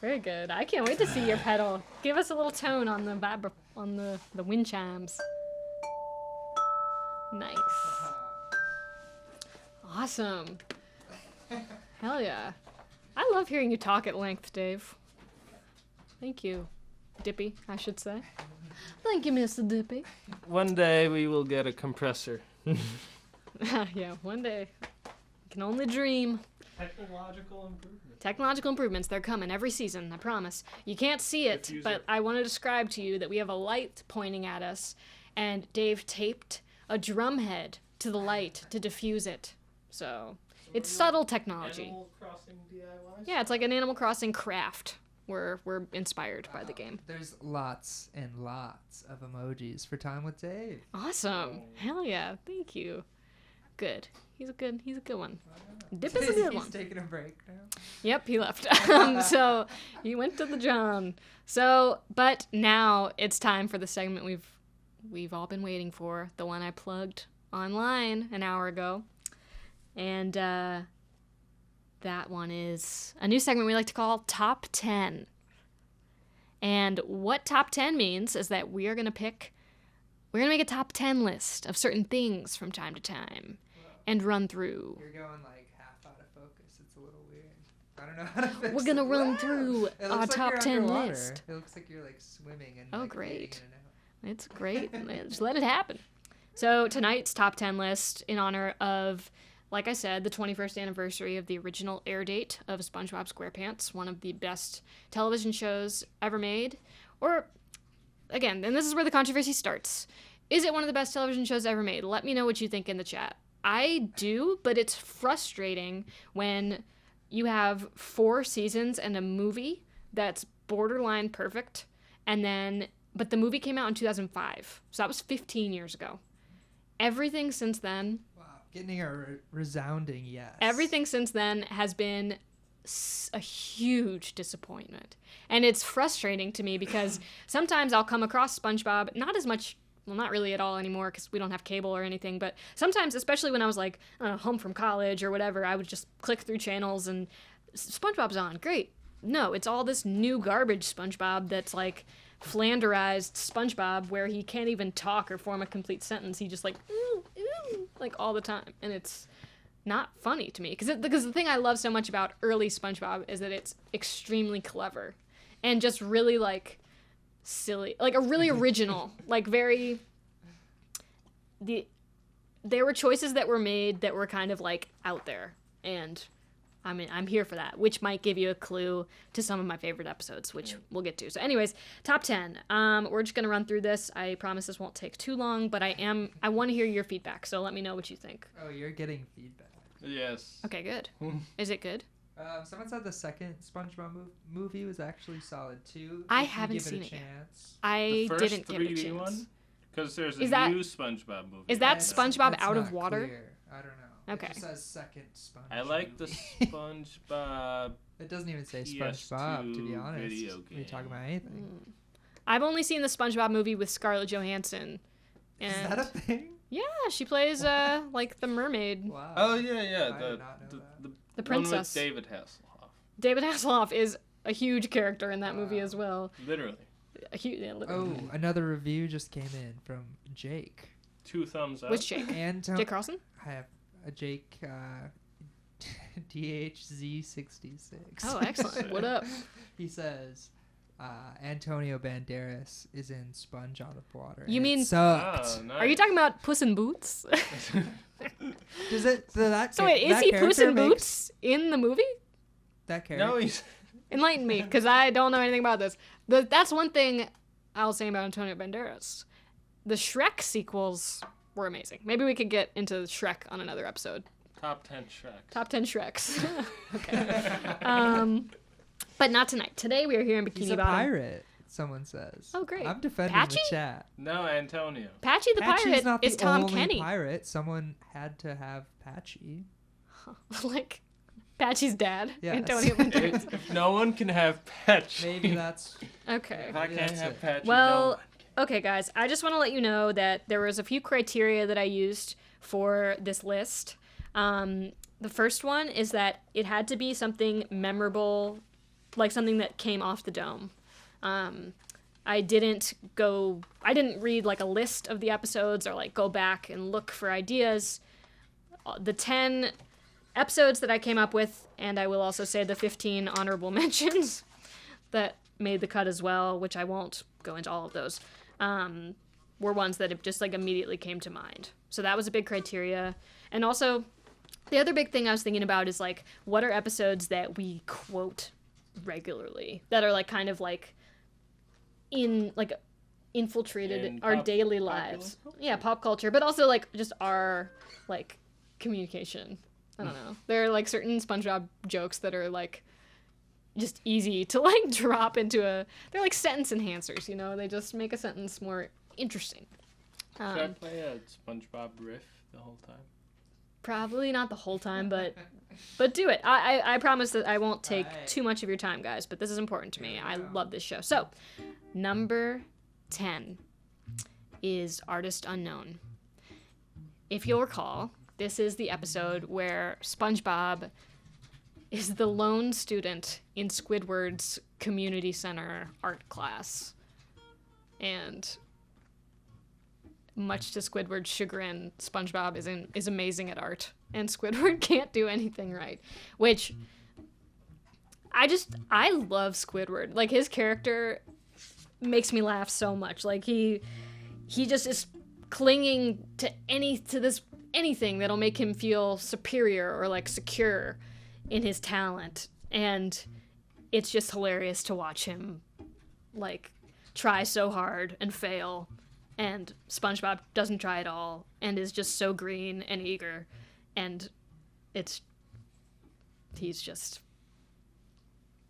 Very good. I can't wait to see your pedal. Give us a little tone on the wind chimes. Nice. Awesome. Hell yeah. I love hearing you talk at length, Dave. Thank you. Dippy, I should say. Thank you, Mr. Dippy. One day we will get a compressor. Yeah, one day. Can only dream. Technological improvements, they're coming every season, I promise. You can't see it, but I want to describe to you that we have a light pointing at us, and Dave taped a drum head to the light to diffuse it. So, it's subtle technology. Animal Crossing DIYs? Yeah, it's like an Animal Crossing craft. We're inspired by the game. There's lots and lots of emojis for Time with Dave. Awesome. Hell yeah. Thank you. Good. He's a good one. Dip is a good one. He's taking a break now. Yep, he left. So he went to the John. So, but now it's time for the segment we've all been waiting for, the one I plugged online an hour ago. And that one is a new segment we like to call Top 10. And what Top 10 means is that we're going to make a top 10 list of certain things from time to time and run through. You're going like half out of focus. It's a little weird. I don't know how to fix We're going to it. run Wow! through It looks our like top you're 10 underwater. list. It looks like you're like swimming and Oh, like, great. fading in and out. It's great. Just let it happen. So tonight's top 10 list in honor of, like I said, the 21st anniversary of the original air date of SpongeBob SquarePants, one of the best television shows ever made. Or, again, and this is where the controversy starts. Is it one of the best television shows ever made? Let me know what you think in the chat. I do, but it's frustrating when you have 4 seasons and a movie that's borderline perfect, but the movie came out in 2005, so that was 15 years ago. Everything since then... Wow, getting a resounding yes. Everything since then has been a huge disappointment. And it's frustrating to me because sometimes I'll come across SpongeBob, not as much, well, not really at all anymore because we don't have cable or anything, but sometimes, especially when I was like, I don't know, home from college or whatever, I would just click through channels and SpongeBob's on. Great. No, it's all this new garbage SpongeBob that's like flanderized SpongeBob where he can't even talk or form a complete sentence. He just like, ooh, ooh, like all the time. And it's not funny to me. Because the thing I love so much about early SpongeBob is that it's extremely clever and just really, like, silly. Like, a really original. Like, very... There were choices that were made that were kind of, like, out there. And... I mean, I'm here for that, which might give you a clue to some of my favorite episodes, which we'll get to. So anyways, top 10. We're just going to run through this. I promise this won't take too long, but I want to hear your feedback, so let me know what you think. Oh, you're getting feedback. Yes. Okay, good. Is it good? Someone said the second SpongeBob movie was actually solid, too. I if you haven't give seen it a yet. chance. I The didn't first give it a 3D chance. one? Because there's Is a that- new SpongeBob movie. Is that That's- SpongeBob that's out of not water? clear. I don't know. Okay. It just says second SpongeBob. I like the movie. SpongeBob. It doesn't even say PS2 SpongeBob, to be honest. video Are you talking game. about anything? I've only seen the SpongeBob movie with Scarlett Johansson. Is And that a thing? yeah, she plays like the mermaid. Wow. Oh yeah, I yeah. did not know that. The one princess. with David Hasselhoff. David Hasselhoff is a huge character in that movie Wow. as well. Literally. Oh, another review just came in from Jake. 2 thumbs up. Which Jake? Jake Carlson? I have a Jake DHZ66. Oh, excellent. What up? He says Antonio Banderas is in Sponge Out of Water. You and mean- it sucked? Oh, nice. Are you talking about Puss in Boots? Does it? So wait, is he Puss in Boots in the movie? That character? No, he's. Enlighten me, because I don't know anything about this. That's one thing I'll say about Antonio Banderas. The Shrek sequels were amazing. Maybe we could get into Shrek on another episode. Top 10 Shrek. Top 10 Shreks. Okay. But not tonight. Today we are here in Bikini He's a Bottom. pirate. Someone says. Oh, great. I'm defending Patchy? the chat. No, Antonio. Patchy the Patchy's pirate not the is Tom only Kenny. pirate. Someone had to have Patchy. Like Patchy's dad, Yes. Antonio Banderas. If no one can have Patchy. Maybe that's. Okay. If I can't That's have it. Patchy, Well, no okay, guys, I just want to let you know that there was a few criteria that I used for this list. The first one is that it had to be something memorable, like something that came off the dome. I didn't read like a list of the episodes or like go back and look for ideas. The 10 episodes that I came up with, and I will also say the 15 honorable mentions that made the cut as well, which I won't go into all of those, were ones that just like immediately came to mind. So that was a big criteria. And also, the other big thing I was thinking about is like, what are episodes that we quote regularly that are like kind of like infiltrated In our pop- daily popular lives. culture? Yeah, pop culture, but also like just our like communication. I don't know. There are like certain SpongeBob jokes that are like just easy to like drop into they're like sentence enhancers, you know? They just make a sentence more interesting. Should I play a SpongeBob riff the whole time? Probably not the whole time, but do it. I promise that I won't take Alright. too much of your time, guys, but this is important to me. Here we I go. love this show. So, number 10 is Artist Unknown. If you'll recall, this is the episode where SpongeBob is the lone student in Squidward's community center art class. And much to Squidward's chagrin, SpongeBob is amazing at art, and Squidward can't do anything right. Which I love Squidward. Like, his character makes me laugh so much. Like, he just is clinging to anything that'll make him feel superior or like secure in his talent, and it's just hilarious to watch him like try so hard and fail. And SpongeBob doesn't try at all and is just so green and eager. And he's just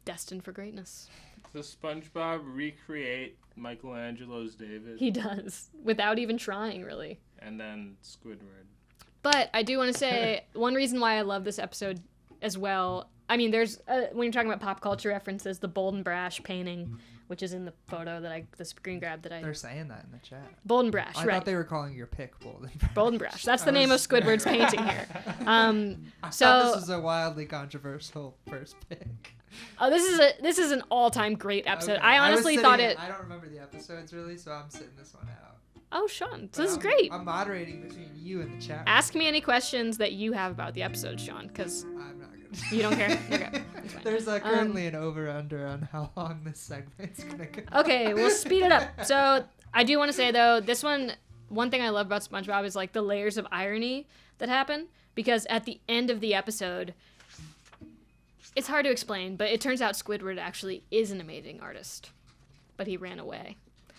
destined for greatness. Does SpongeBob recreate Michelangelo's David He does, without even trying, really. and then Squidward? But I do want to say, one reason why I love this episode as well, I mean, there's, when you're talking about pop culture references, the Bold and Brash painting, which is in the photo the screen grab that They're saying that in the chat. Bold and Brash, I right. thought they were calling your pick Bold and Brash. Bold and Brash. That's the I name of was- Squidward's painting here. I So- thought this was a wildly controversial first pick. This is an all-time great episode. Okay, I was honestly sitting thought it. it. I don't remember the episodes really, so I'm sitting this one out. Oh, Sean, But this is I'm- great. I'm moderating between you and the chat. Ask me any questions that you have about the episode, Sean, because I'm not good. you don't care? Okay, that's fine. There's currently an over-under on how long this segment's gonna go. Okay, we'll speed it up. So I do want to say, though, this one thing I love about SpongeBob is, like, the layers of irony that happen, because at the end of the episode, it's hard to explain, but it turns out Squidward actually is an amazing artist, but he ran away.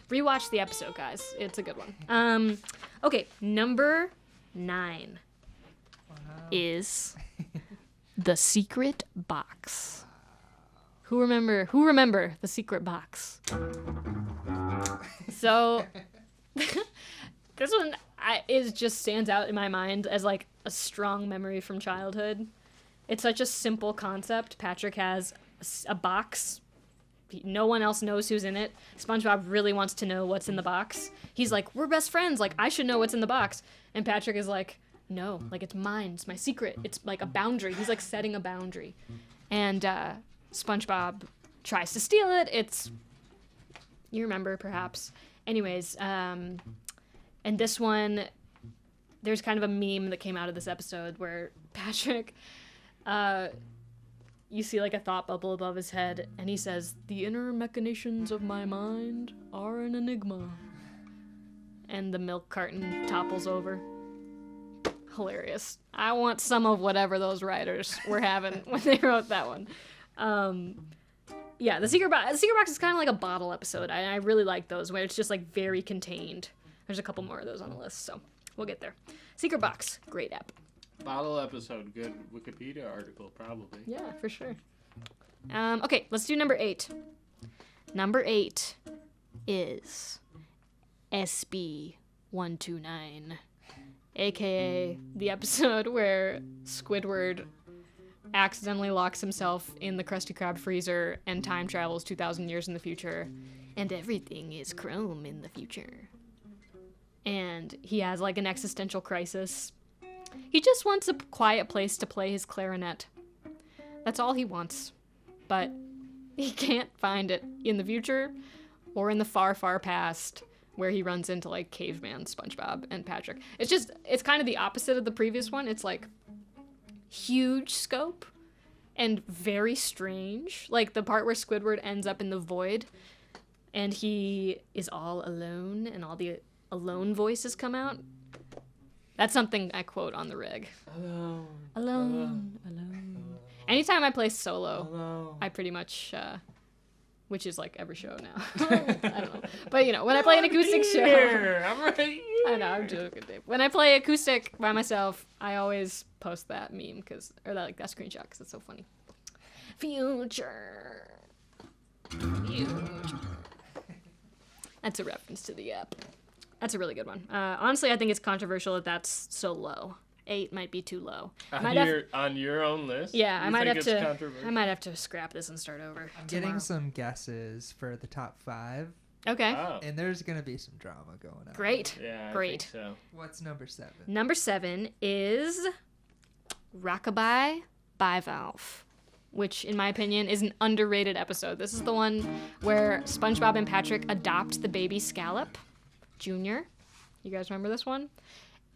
Rewatch the episode, guys. It's a good one. Okay, number 9 Wow. is The Secret Box. Who remember The Secret Box? So this one just stands out in my mind as like a strong memory from childhood. It's such a simple concept. Patrick has a box. No one else knows who's in it. SpongeBob really wants to know what's in the box. He's like, we're best friends. Like, I should know what's in the box. And Patrick is like, no, like, it's mine. It's my secret. It's like a boundary. He's like setting a boundary. And SpongeBob tries to steal it. You remember, perhaps. Anyways, and this one, there's kind of a meme that came out of this episode where Patrick, you see like a thought bubble above his head, and he says, "The inner machinations of my mind are an enigma." And the milk carton topples over. Hilarious. I want some of whatever those writers were having when they wrote that one. Yeah, the Secret Box is kind of like a bottle episode. I really like those, where it's just like very contained. There's a couple more of those on the list, so we'll get there. Secret Box, great app. Bottle episode, good Wikipedia article, probably. Yeah, for sure. Okay, let's do number 8. Number 8 is SB129, aka the episode where Squidward accidentally locks himself in the Krusty Krab freezer and time travels 2,000 years in the future, and everything is chrome in the future. And he has like an existential crisis. He just wants a quiet place to play his clarinet. That's all he wants. But he can't find it in the future or in the far, far past, where he runs into like caveman SpongeBob and Patrick. It's kind of the opposite of the previous one. It's like huge scope and very strange. Like the part where Squidward ends up in the void and he is all alone and all the alone voices come out. That's something I quote on the rig. Alone. Anytime I play solo, I pretty much, which is like every show now. I don't know. But you know, when I play an acoustic show. I'm right here. I know, I'm joking, Dave. When I play acoustic by myself, I always post that meme, that screenshot, because it's so funny. Future. That's a reference to the app. That's a really good one. Honestly, I think it's controversial that that's so low. 8 might be too low. On your own list? Yeah, I might have to scrap this and start over. I'm tomorrow. getting some guesses for the top 5, Okay. Oh. and there's gonna be some drama going on. Great. Yeah, I Great. think so. What's number 7? Number 7 is Rockabye Bivalve, which, in my opinion, is an underrated episode. This is the one where SpongeBob and Patrick adopt the baby Scallop Jr. You guys remember this one?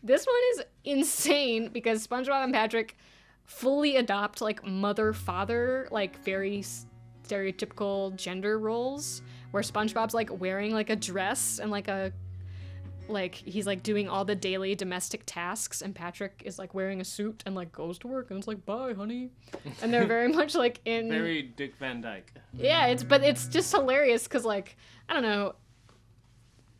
This one is insane because SpongeBob and Patrick fully adopt like mother-father, like very stereotypical gender roles, where SpongeBob's like wearing like a dress and he's like doing all the daily domestic tasks, and Patrick is like wearing a suit and like goes to work and it's like, bye honey. And they're very much like in Very Dick Van Dyke. Yeah, it's just hilarious because like, I don't know,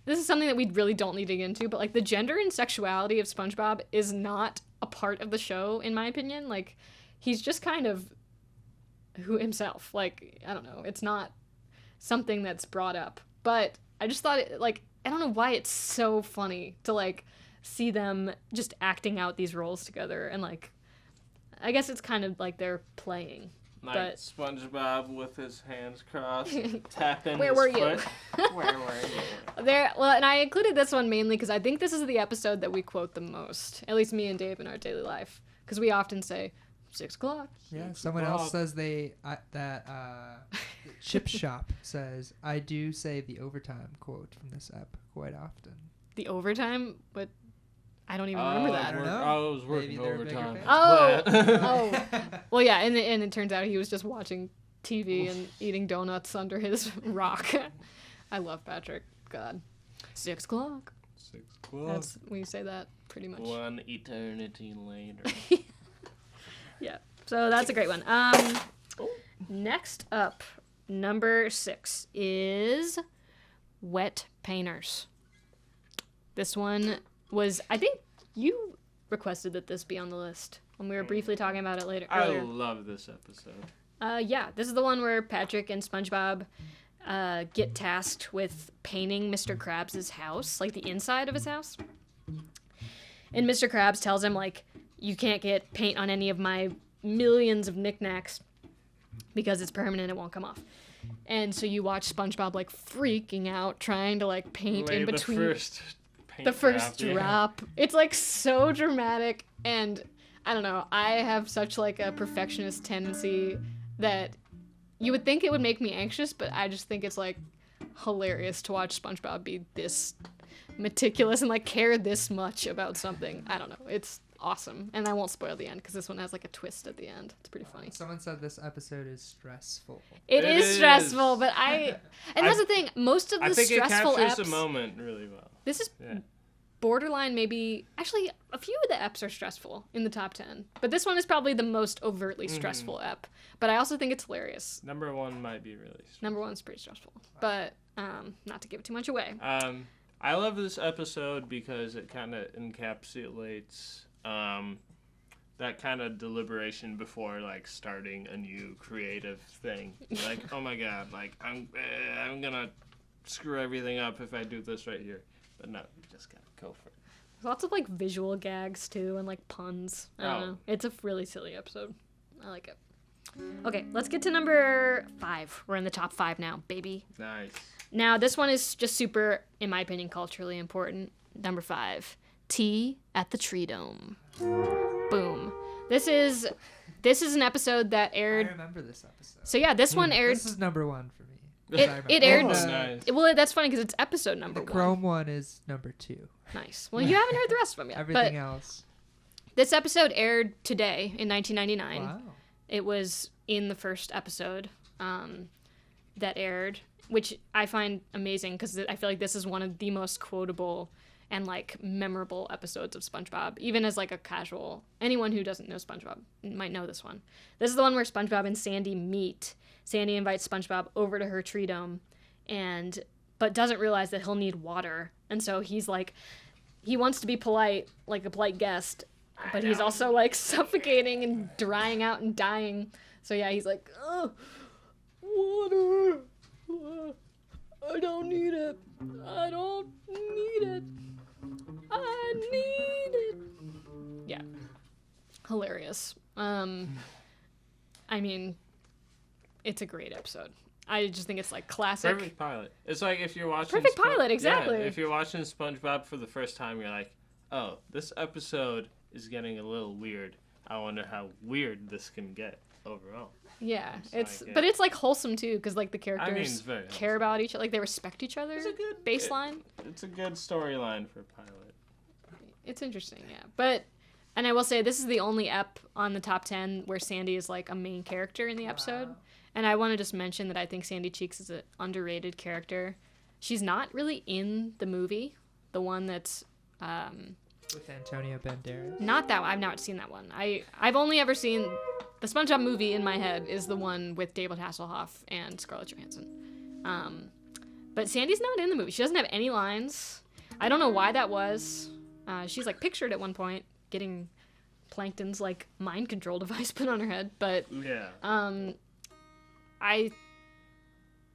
this is something that we really don't need to get into, but like the gender and sexuality of SpongeBob is not a part of the show, in my opinion. Like, he's just kind of himself. Like, I don't know, it's not something that's brought up, but I just thought it, like, I don't know why it's so funny to like see them just acting out these roles together, and like, I guess it's kind of like they're playing. Like But SpongeBob with his hands crossed, tapping Where his were you? foot. Where were you? Well, and I included this one mainly because I think this is the episode that we quote the most, at least me and Dave in our daily life, because we often say 6 o'clock. Yeah, 6 someone o'clock. else says Chip Shop says, I do say the overtime quote from this app quite often. the overtime, but I don't even remember that. I don't know. I was working Maybe they're bigger overtime. fans. Oh, But- oh. Well, yeah, and it turns out he was just watching TV and eating donuts under his rock. I love Patrick. God. 6 o'clock. 6 o'clock. That's when you say that, pretty much. One eternity later. Yeah. So that's a great one. Next up, number 6 is Wet Painters. This one was, I think you requested that this be on the list when we were briefly talking about it I earlier. love this episode. Yeah, this is the one where Patrick and SpongeBob get tasked with painting Mr. Krabs' house, like the inside of his house. And Mr. Krabs tells him, like, you can't get paint on any of my millions of knickknacks because it's permanent, it won't come off. And so you watch SpongeBob, like, freaking out, trying to, like, paint Lay in between the first drop. It's, like, so dramatic, and I don't know, I have such, like, a perfectionist tendency that you would think it would make me anxious, but I just think it's, like, hilarious to watch SpongeBob be this meticulous and, like, care this much about something. I don't know. It's awesome. And I won't spoil the end because this one has, like, a twist at the end. It's pretty funny. Someone said this episode is stressful. It is is. stressful, but and that's the thing. Most of the I think it stressful captures eps, the moment really well. this is Yeah. borderline maybe, actually, a few of the eps are stressful in the top 10. But this one is probably the most overtly stressful ep. But I also think it's hilarious. Number 1 might be really strong. Number 1's pretty stressful. But not to give too much away. I love this episode because it kind of encapsulates that kind of deliberation before like starting a new creative thing. Like, oh my god, like I'm gonna screw everything up if I do this right here. But no, you just gotta go for it. There's lots of like visual gags too and like puns. I don't know. It's a really silly episode. I like it. Okay, let's get to number 5. We're in the top 5 now, baby. Nice. Now, this one is just super, in my opinion, culturally important. Number 5, Tea at the Tree Dome. Boom. This is an episode that I aired. remember this episode. So yeah, this one aired. This is number 1 for me. It aired. Oh, nice. Well, that's funny because it's episode number The 1. Chrome one is number 2. Nice. Well, you haven't heard the rest of them yet. Everything but else. this episode aired today in 1999. Wow. It was in the first episode that aired, which I find amazing because I feel like this is one of the most quotable and like memorable episodes of SpongeBob. Even as like a casual, anyone who doesn't know SpongeBob might know this one. This is the one where SpongeBob and Sandy meet. Sandy invites SpongeBob over to her tree dome, but doesn't realize that he'll need water, and so he's like, he wants to be polite, like a polite guest. But he's also, like, suffocating and drying out and dying. So, yeah, he's like, oh, water. I don't need it. I don't need it. I need it. Yeah. Hilarious. I mean, it's a great episode. I just think it's, like, classic. Perfect pilot. It's like if you're watching... Perfect pilot, exactly. Yeah, if you're watching SpongeBob for the first time, you're like, oh, this episode is getting a little weird. I wonder how weird this can get overall. Yeah, It's like, but it's like wholesome too, because like the characters it's very care wholesome. about each other, like they respect each other. It's a good baseline. It's a good storyline for a pilot. It's interesting, yeah. And I will say this is the only ep on the top 10 where Sandy is like a main character in the episode. Wow. And I want to just mention that I think Sandy Cheeks is an underrated character. She's not really in the movie, the one that's With Antonio Banderas. not that one. I've not seen that one. I've only ever seen the SpongeBob movie in my head is the one with David Hasselhoff and Scarlett Johansson. But Sandy's not in the movie. She doesn't have any lines. I don't know why that was. She's like pictured at one point getting Plankton's like mind control device put on her head, but Yeah. I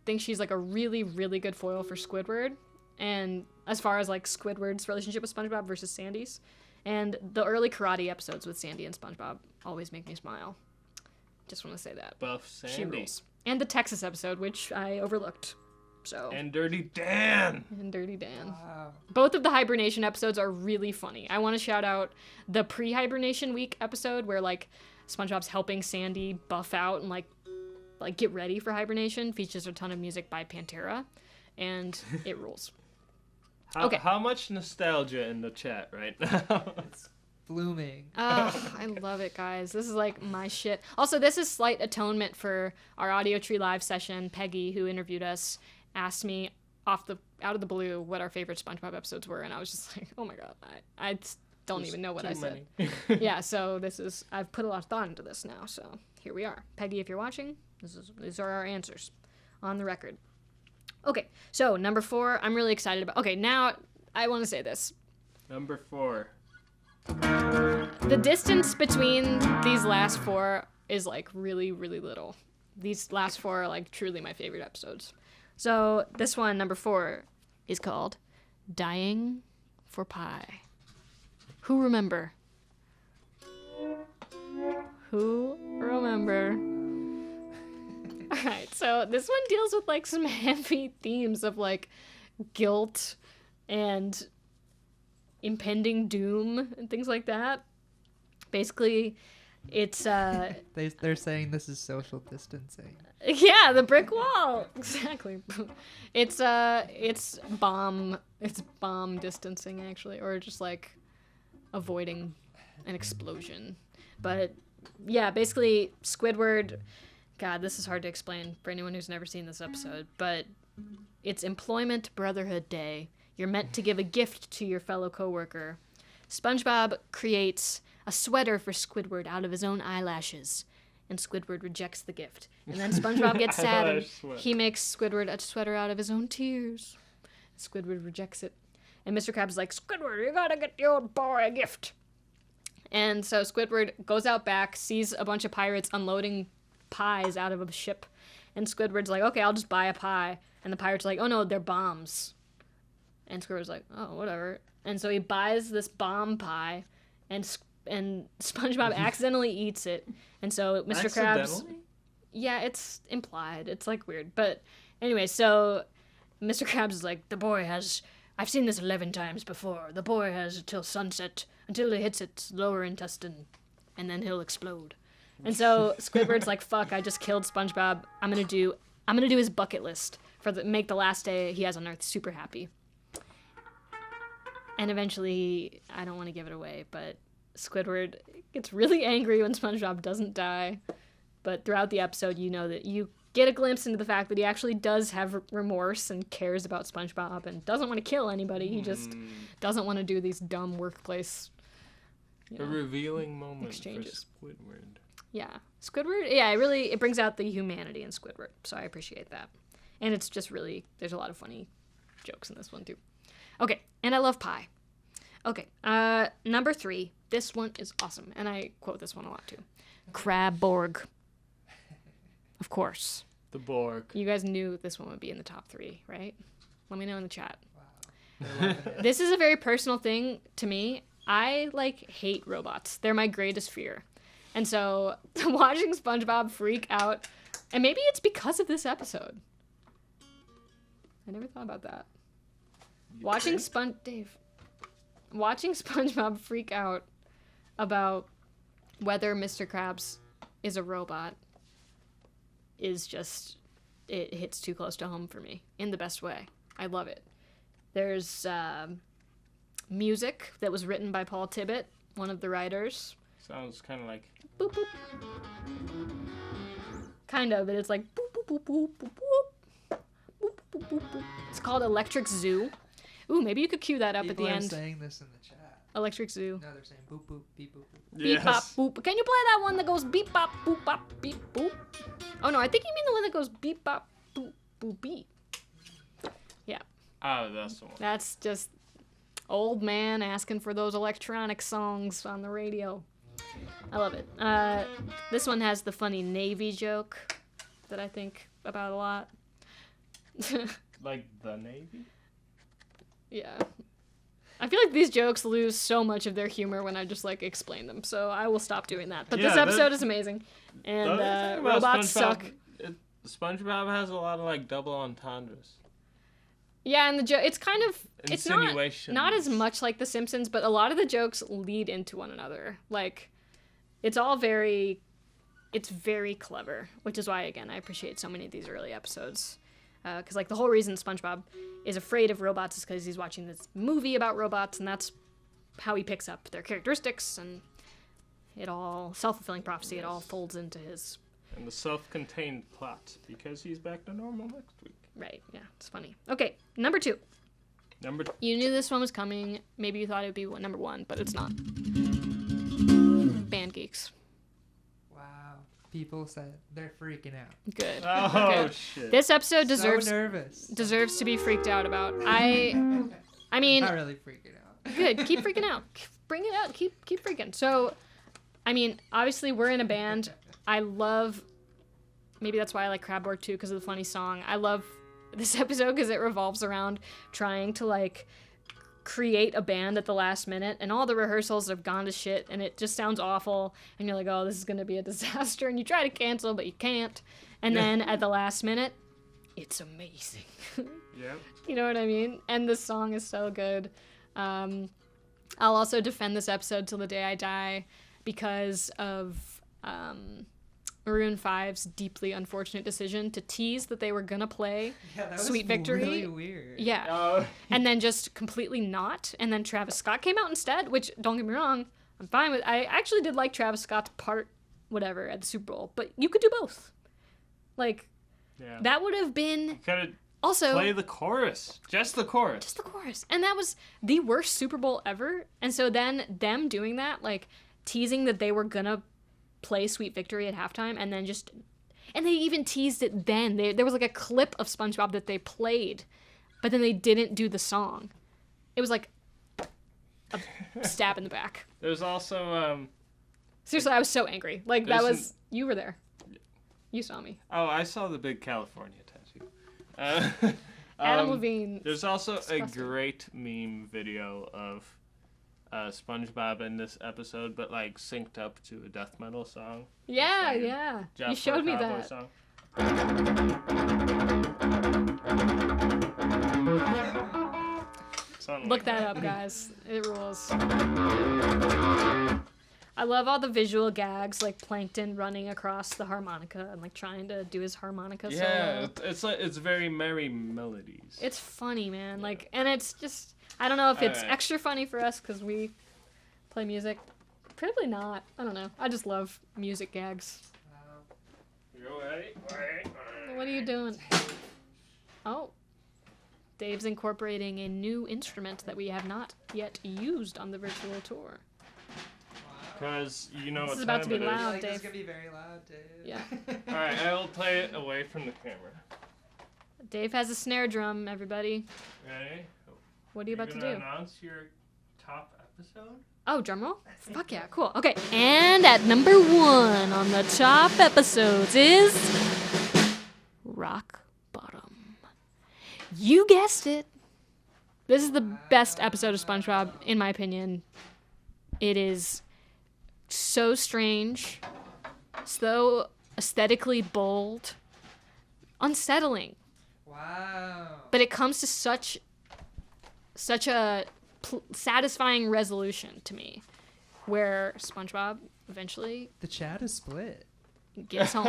think she's like a really, really good foil for Squidward. And as far as like Squidward's relationship with SpongeBob versus Sandy's, and the early karate episodes with Sandy and SpongeBob always make me smile. Just want to say that. Buff She Sandy. rules. And the Texas episode, which I overlooked. So And Dirty Dan. and Dirty Dan. Wow. Both of the hibernation episodes are really funny. I want to shout out the pre-hibernation week episode where like SpongeBob's helping Sandy buff out and like get ready for hibernation. Features a ton of music by Pantera, and it rules. Okay. How much nostalgia in the chat right now? It's blooming. I love it, guys. This is like my shit. Also, this is slight atonement for our Audio Tree live session. Peggy, who interviewed us, asked me out of the blue what our favorite SpongeBob episodes were, and I was just like, oh my god, I don't even know what I said. Yeah, so I've put a lot of thought into this now, so here we are. Peggy, if you're watching, these are our answers on the record. Okay, so number 4, I'm really excited about. Okay, now I want to say this. Number 4. The distance between these last 4 is like really, really little. These last 4 are like truly my favorite episodes. So this one, number 4, is called Dying for Pie. Who remember? Who remember? Alright, so this one deals with like some heavy themes of like guilt and impending doom and things like that. Basically, it's They're saying this is social distancing. yeah, the brick wall. Exactly. It's bomb distancing actually, or just like avoiding an explosion. But yeah, basically Squidward, God, this is hard to explain for anyone who's never seen this episode, but it's Employment Brotherhood Day. You're meant to give a gift to your fellow coworker. SpongeBob creates a sweater for Squidward out of his own eyelashes, and Squidward rejects the gift. And then SpongeBob gets sad, and he makes Squidward a sweater out of his own tears. Squidward rejects it. And Mr. Krabs is like, Squidward, you gotta get the old boy a gift. And so Squidward goes out back, sees a bunch of pirates unloading pies out of a ship. And Squidward's like, okay, I'll just buy a pie. And the pirates are like, oh no, they're bombs. And Squidward's like, oh, whatever. And so he buys this bomb pie, and SpongeBob accidentally eats it. And so Mr. Krabs... Yeah, it's implied. It's, like, weird. But anyway, so Mr. Krabs is like, the boy has... I've seen this 11 times before. The boy has until sunset, until it hits its lower intestine, and then he'll explode. And so Squidward's like, fuck, I just killed SpongeBob. I'm gonna do his bucket list make the last day he has on Earth super happy. And eventually, I don't want to give it away, but Squidward gets really angry when SpongeBob doesn't die. But throughout the episode, you know that you get a glimpse into the fact that he actually does have remorse and cares about SpongeBob and doesn't want to kill anybody. He just doesn't want to do these dumb workplace, a revealing moment exchanges. For Squidward. Yeah. Squidward, yeah, it brings out the humanity in Squidward, so I appreciate that. And it's just really, there's a lot of funny jokes in this one, too. Okay, and I love pie. Okay, number 3. This one is awesome, and I quote this one a lot, too. Krabbe Borg. Of course. The Borg. You guys knew this one would be in the top 3, right? Let me know in the chat. Wow. This is a very personal thing to me. I, hate robots. They're my greatest fear. And so, watching SpongeBob freak out, and maybe it's because of this episode. I never thought about that. Watching SpongeBob freak out about whether Mr. Krabs is a robot is just, it hits too close to home for me in the best way. I love it. There's music that was written by Paul Tibbett, one of the writers. Sounds kind of like... Boop, boop. Kind of, but it's like boop, boop, boop, boop, boop, boop. Boop, boop, boop, boop. It's called Electric Zoo. Ooh, maybe you could cue that up at the end. People are saying this in the chat. Electric Zoo. No, they're saying boop, boop, beep, boop, boop. Beep, bop, boop. Can you play that one that goes beep, bop, boop, bop, beep, boop? Oh, no, I think you mean the one that goes beep, bop, boop, boop, beep. Yeah. Oh, that's the one. That's just old man asking for those electronic songs on the radio. I love it. This one has the funny Navy joke that I think about a lot. Like the Navy? Yeah. I feel like these jokes lose so much of their humor when I just, explain them, so I will stop doing that. But this episode is amazing, and robots suck. SpongeBob has a lot of, double entendres. Yeah, and it's kind of, it's not as much like The Simpsons, but a lot of the jokes lead into one another. It's all very clever, which is why, again, I appreciate so many of these early episodes. because like the whole reason SpongeBob is afraid of robots is because he's watching this movie about robots, and that's how he picks up their characteristics, and it all self-fulfilling prophecy. It all folds into his And the self-contained plot, because he's back to normal next week. right. Yeah, it's funny. Okay, number 2. Number 2. You knew this one was coming. Maybe you thought it would be number 1, but it's not. Band Geeks. Wow. People said they're freaking out. Good. Oh, Good. shit. This episode So nervous. deserves to be freaked out about. I mean, Not really freaking out. good. Keep freaking out. Bring it out. Keep freaking. So, I mean, obviously we're in a band. I love. Maybe that's why I like Krabbe Borg too, because of the funny song. I love this episode because it revolves around trying to like create a band at the last minute, and all the rehearsals have gone to shit, and it just sounds awful. And you're like, oh, this is gonna be a disaster, and you try to cancel, but you can't. And then at the last minute, it's amazing. Yep. You know what I mean? And the song is so good. I'll also defend this episode till the day I die because of Maroon 5's deeply unfortunate decision to tease that they were gonna play Yeah, that was Sweet Victory. really weird. Yeah. Oh, And then just completely not. And then Travis Scott came out instead, which, don't get me wrong, I'm fine with. I actually did like Travis Scott's part, whatever, at the Super Bowl. But you could do both. Like, yeah. that would have been Gotta also play the chorus. Just the chorus. just the chorus. And that was the worst Super Bowl ever. And so then them doing that, like, teasing that they were gonna play Sweet Victory at halftime, and then just, and they even teased it then. There was like a clip of SpongeBob that they played, but then they didn't do the song. It was like a stab in the back. There's also, Seriously, I was so angry. Like, that There's was, you were there. You saw me. oh, I saw the big California tattoo. Adam Levine. There's also Disgusting. a great meme video of SpongeBob in this episode, but like synced up to a death metal song. Yeah, Like, yeah. Jeff You showed me Cowboy that. Song. Something Look like that up, guys. It rules. I love all the visual gags, like Plankton running across the harmonica and like trying to do his harmonica Yeah, solo. it's like it's very merry melodies. It's funny, man. Like, and it's just, I don't know if it's Alright. extra funny for us because we play music. Probably not. I don't know. I just love music gags. You ready? What are you doing? Oh. Dave's incorporating a new instrument that we have not yet used on the virtual tour. Because you know This what is about time to be it is. loud. Like, this is Dave. gonna be very loud, Dave. Yeah. All right, I will play it away from the camera. Dave has a snare drum, everybody. Ready? What are you about to do? Announce your top episode. Oh, drum roll? Fuck yeah, cool. Okay, and at number 1 on the top episodes is Rock Bottom. You guessed it. This is the best episode of SpongeBob, in my opinion. It is so strange, so aesthetically bold, unsettling. Wow. But it comes to such a satisfying resolution to me, where SpongeBob eventually The chat is split. gets home.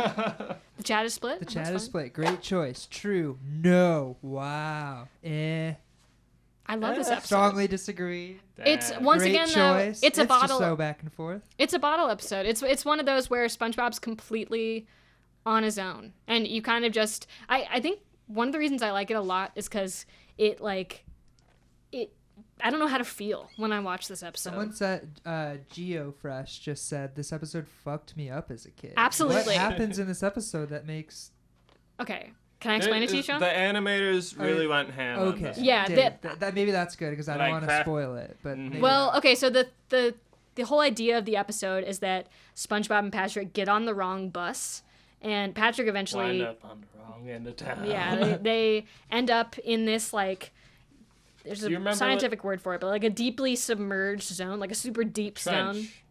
The chat is split. The That's chat is fine. split. Great choice. True. No. Wow. Eh. I love this episode. Strongly disagree. It's Damn. once Great again though. choice. It's a just bottle. so back and forth. It's a bottle episode. It's one of those where SpongeBob's completely on his own, and you kind of just. I think one of the reasons I like it a lot is because it like it. I don't know how to feel when I watch this episode. Someone said, GeoFresh just said, this episode fucked me up as a kid. Absolutely. What happens in this episode that makes... Okay, can I explain it to you, Sean? The animators really went ham on Okay. this. Yeah, Dave, that maybe that's good because I don't Like want to crack- spoil it. But Mhm. maybe Well, not. okay, so the whole idea of the episode is that SpongeBob and Patrick get on the wrong bus, and Patrick eventually, Wind up on the wrong end of town. yeah, they end up in this like, there's Do you a remember scientific word for it, but like a deeply submerged zone, like a super deep zone. Trench.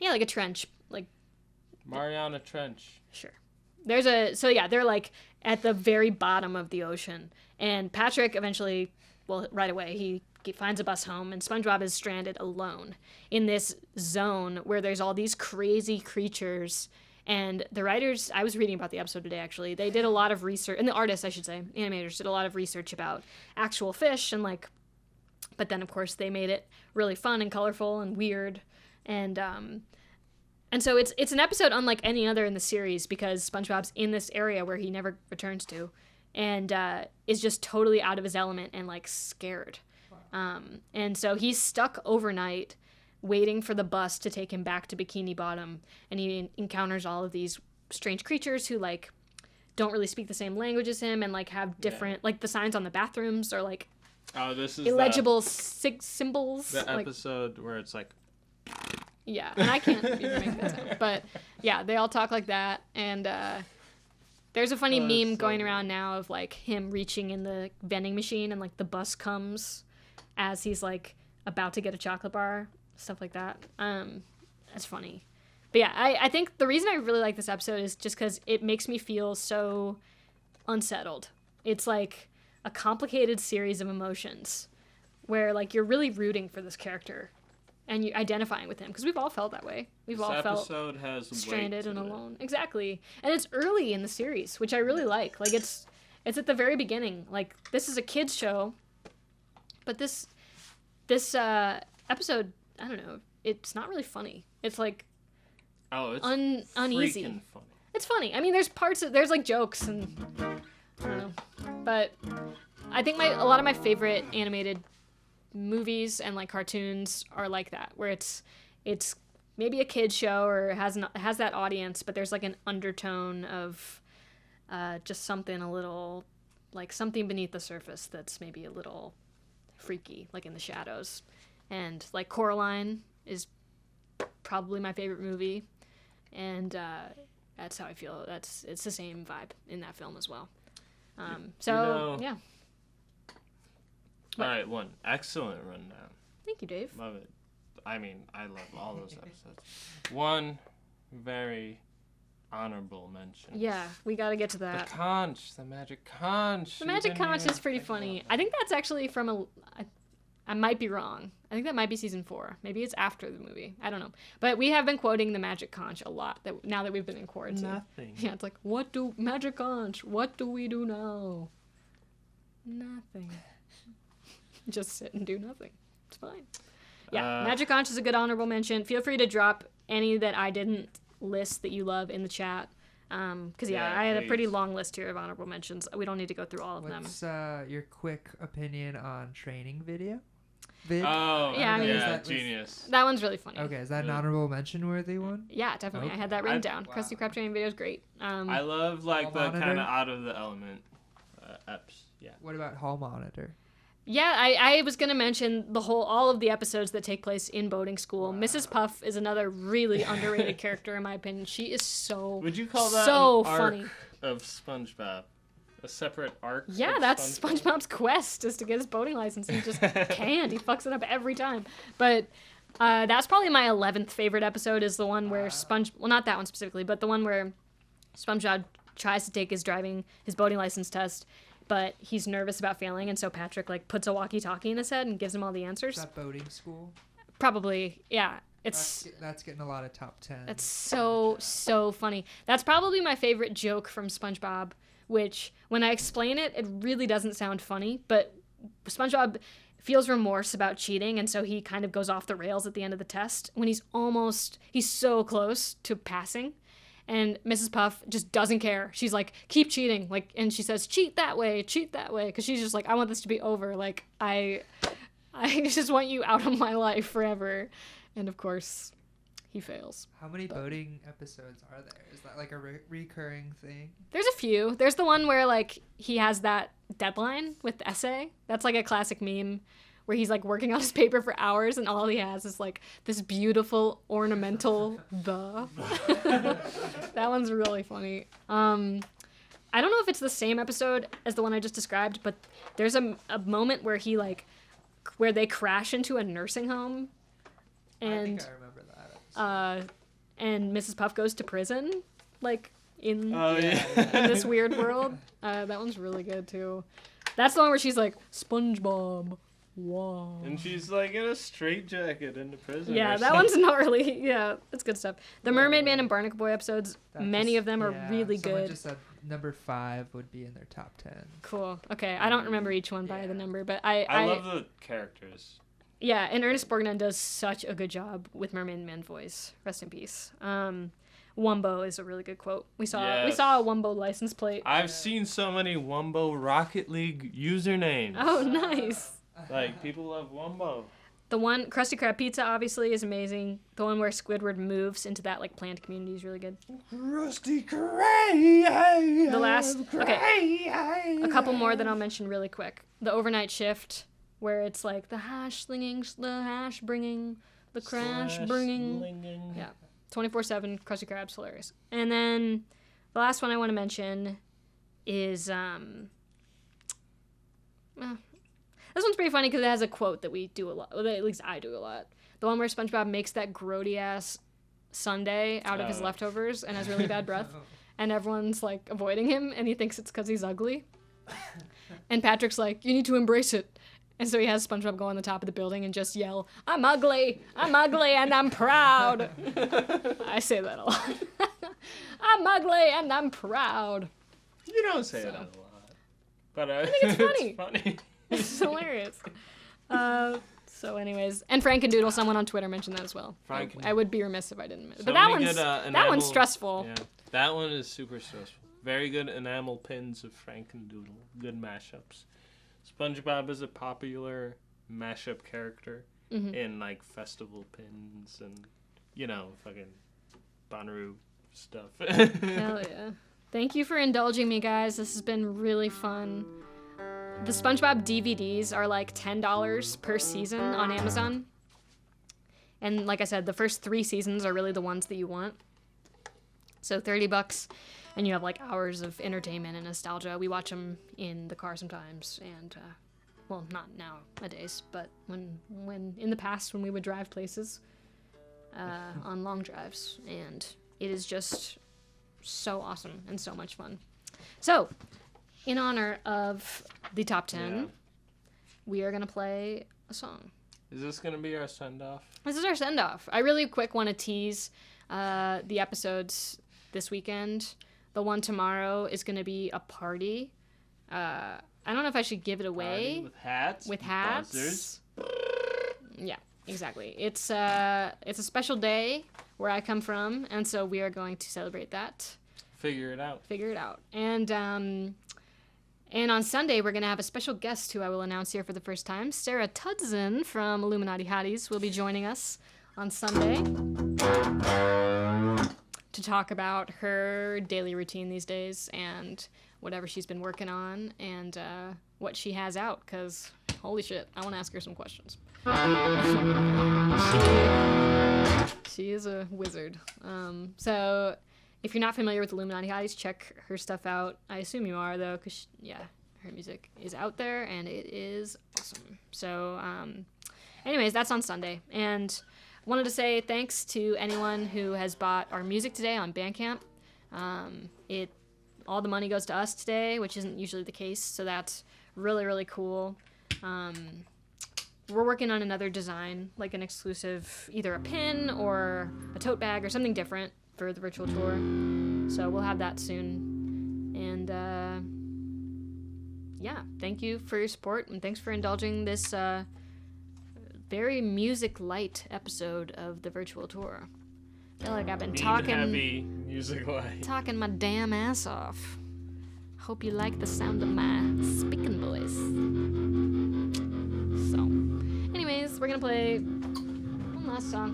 Yeah, like a trench, like Mariana Trench. sure. They're like at the very bottom of the ocean, and Patrick eventually, well, right away he finds a bus home, and SpongeBob is stranded alone in this zone where there's all these crazy creatures, And the writers, I was reading about the episode today actually, they did a lot of research, and the artists, I should say, animators, did a lot of research about actual fish and like, but then of course they made it really fun and colorful and weird. And so it's an episode unlike any other in the series because SpongeBob's in this area where he never returns to, and is just totally out of his element and like scared. And so he's stuck overnight waiting for the bus to take him back to Bikini Bottom, and he encounters all of these strange creatures who like don't really speak the same language as him and like have different like the signs on the bathrooms are like this is illegible symbols. The like, episode where it's like yeah, and I can't even make that sound, but yeah, they all talk like that. And there's a funny meme going around now of like him reaching in the vending machine and like the bus comes as he's like about to get a chocolate bar, stuff like that. That's funny. But yeah, I think the reason I really like this episode is just because it makes me feel so unsettled. It's like a complicated series of emotions where like you're really rooting for this character and you're identifying with him because we've all felt that way. We've all felt stranded and alone. Exactly. And it's early in the series, which I really like. Like it's at the very beginning. Like this is a kids show, but this episode, I don't know, it's not really funny. It's like it's uneasy. freaking funny. It's funny. I mean, there's like jokes and I don't know, but I think a lot of my favorite animated movies and like cartoons are like that, where it's maybe a kid's show or has that audience, but there's like an undertone of just something a little like something beneath the surface that's maybe a little freaky, like in the shadows. And like Coraline is probably my favorite movie, and that's how I feel. It's the same vibe in that film as well. Yeah. All right, one excellent rundown. Thank you, Dave. Love it. I mean, I love all those episodes. One very honorable mention. Yeah, we got to get to that. The conch, the magic conch. The magic conch is pretty funny. I think that's actually from I might be wrong. I think that might be season 4. Maybe it's after the movie. I don't know. But we have been quoting the magic conch a lot now that we've been in quarantine. Nothing. Yeah, it's like, magic conch, what do we do now? Nothing. Just sit and do nothing. It's fine. Yeah, magic conch is a good honorable mention. Feel free to drop any that I didn't list that you love in the chat. Because I had a pretty long list here of honorable mentions. We don't need to go through all of them. What's your quick opinion on training video? Oh, yeah, I mean, genius. That one's really funny. Okay, is that an honorable mention worthy one? Yeah, definitely. I had that written down. Wow. Krusty Krab training video is great. I love like the kind of out of the element eps. Yeah. What about Hall Monitor? Yeah, I was gonna mention all of the episodes that take place in boating school. Wow. Mrs. Puff is another really underrated character in my opinion. She is so Would you call that so an funny. Arc of SpongeBob? A separate arc? Yeah, that's SpongeBob's quest is to get his boating license, and he just can't. He fucks it up every time. But that's probably my 11th favorite episode. Is the one where well, not that one specifically, but the one where SpongeBob tries to take his boating license test. But he's nervous about failing, and so Patrick like puts a walkie-talkie in his head and gives him all the answers. Is that boating school? Probably, yeah. That's getting a lot of top 10. That's so funny. That's probably my favorite joke from SpongeBob, which when I explain it, it really doesn't sound funny, but SpongeBob feels remorse about cheating, and so he kind of goes off the rails at the end of the test when he's so close to passing. And Mrs. Puff just doesn't care. She's like, keep cheating. Like, and she says, cheat that way. Because she's just like, I want this to be over. Like, I just want you out of my life forever. And of course, he fails. How many boating episodes are there? Is that like a recurring thing? There's a few. There's the one where like he has that deadline with the essay. That's like a classic meme where he's like working on his paper for hours and all he has is like this beautiful ornamental That one's really funny. I don't know if it's the same episode as the one I just described, but there's a moment where where they crash into a nursing home, and I think I remember that. And Mrs. Puff goes to prison, like in this weird world. That one's really good too. That's the one where she's like, SpongeBob, Whoa. And she's like in a straitjacket in the prison. Yeah, or that one's not really. Yeah, that's good stuff. The Mermaid Man and Barnacle Boy episodes, That many just- of them are yeah, really someone good. just said number 5 would be in their top 10. Cool. Okay, I don't remember each one by Yeah. the number, but I love the characters. Yeah, and Ernest Borgnine does such a good job with Mermaid Man voice. Rest in peace. Wumbo is a really good quote. We saw a Wumbo license plate. I've seen so many Wumbo Rocket League usernames. Oh, nice. Like, people love Wumbo. The one Krusty Krab pizza obviously is amazing. The one where Squidward moves into that like plant community is really good. Rusty Krab. The last a couple more that I'll mention really quick. The Overnight Shift, where it's like the hash slinging, the hash bringing, the crash bringing. Slinging. Yeah, 24/7 Krusty Krab's hilarious. And then the last one I want to mention is this one's pretty funny because it has a quote that we do a lot. Well, at least I do a lot. The one where SpongeBob makes that grody ass sundae out of his leftovers and has really bad breath, and everyone's like avoiding him, and he thinks it's because he's ugly. And Patrick's like, "You need to embrace it." And so he has SpongeBob go on the top of the building and just yell, I'm ugly, and I'm proud." I say that a lot. "I'm ugly and I'm proud." You don't say that a lot. But I think it's funny. It's funny. It's hilarious. So anyways, and Frankendoodle, someone on Twitter mentioned that as well. I would be remiss if I didn't mention. But that one's stressful. Yeah, that one is super stressful. Very good enamel pins of Frankendoodle. Good mashups. SpongeBob is a popular mashup character in like festival pins and fucking Bonnaroo stuff. Hell yeah. Thank you for indulging me, guys. This has been really fun. The SpongeBob DVDs are like $10 per season on Amazon. And like I said, the first 3 seasons are really the ones that you want. So $30, and you have like hours of entertainment and nostalgia. We watch them in the car sometimes, and well, not nowadays, but when in the past when we would drive places on long drives, and it is just so awesome and so much fun. So, in honor of the top 10, we are going to play a song. Is this going to be our send-off? This is our send-off. I really quick want to tease the episodes this weekend. The one tomorrow is going to be a party. I don't know if I should give it away. Party with hats? With hats. Buzzers. Yeah, exactly. It's a special day where I come from, and so we are going to celebrate that. Figure it out. And on Sunday, we're going to have a special guest who I will announce here for the first time. Sarah Tudson from Illuminati Hotties will be joining us on Sunday to talk about her daily routine these days and whatever she's been working on and what she has out, because holy shit, I want to ask her some questions. She is a wizard. So if you're not familiar with Illuminati Hotties, check her stuff out. I assume you are, though, because, her music is out there, and it is awesome. So, anyways, that's on Sunday. And I wanted to say thanks to anyone who has bought our music today on Bandcamp. All the money goes to us today, which isn't usually the case, so that's really, really cool. We're working on another design, like an exclusive, either a pin or a tote bag or something different for the virtual tour. So we'll have that soon. And thank you for your support, and thanks for indulging this very music light episode of the virtual tour. I feel like I've been heavy music light. Talking my damn ass off. Hope you like the sound of my speaking voice. So, anyways, we're gonna play one last song.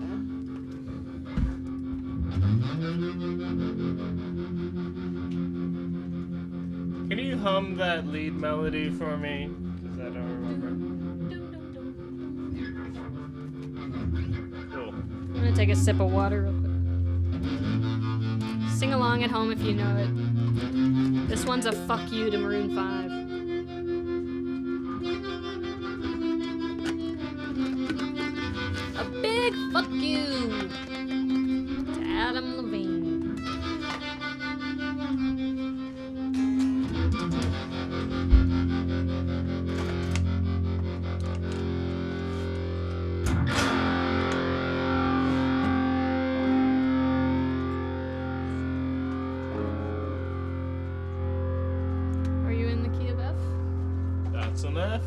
Can you hum that lead melody for me? Because I don't remember. Cool. I'm gonna take a sip of water real quick. Sing along at home if you know it. This one's a fuck you to Maroon 5. A big fuck you to Adam Levine. That's enough.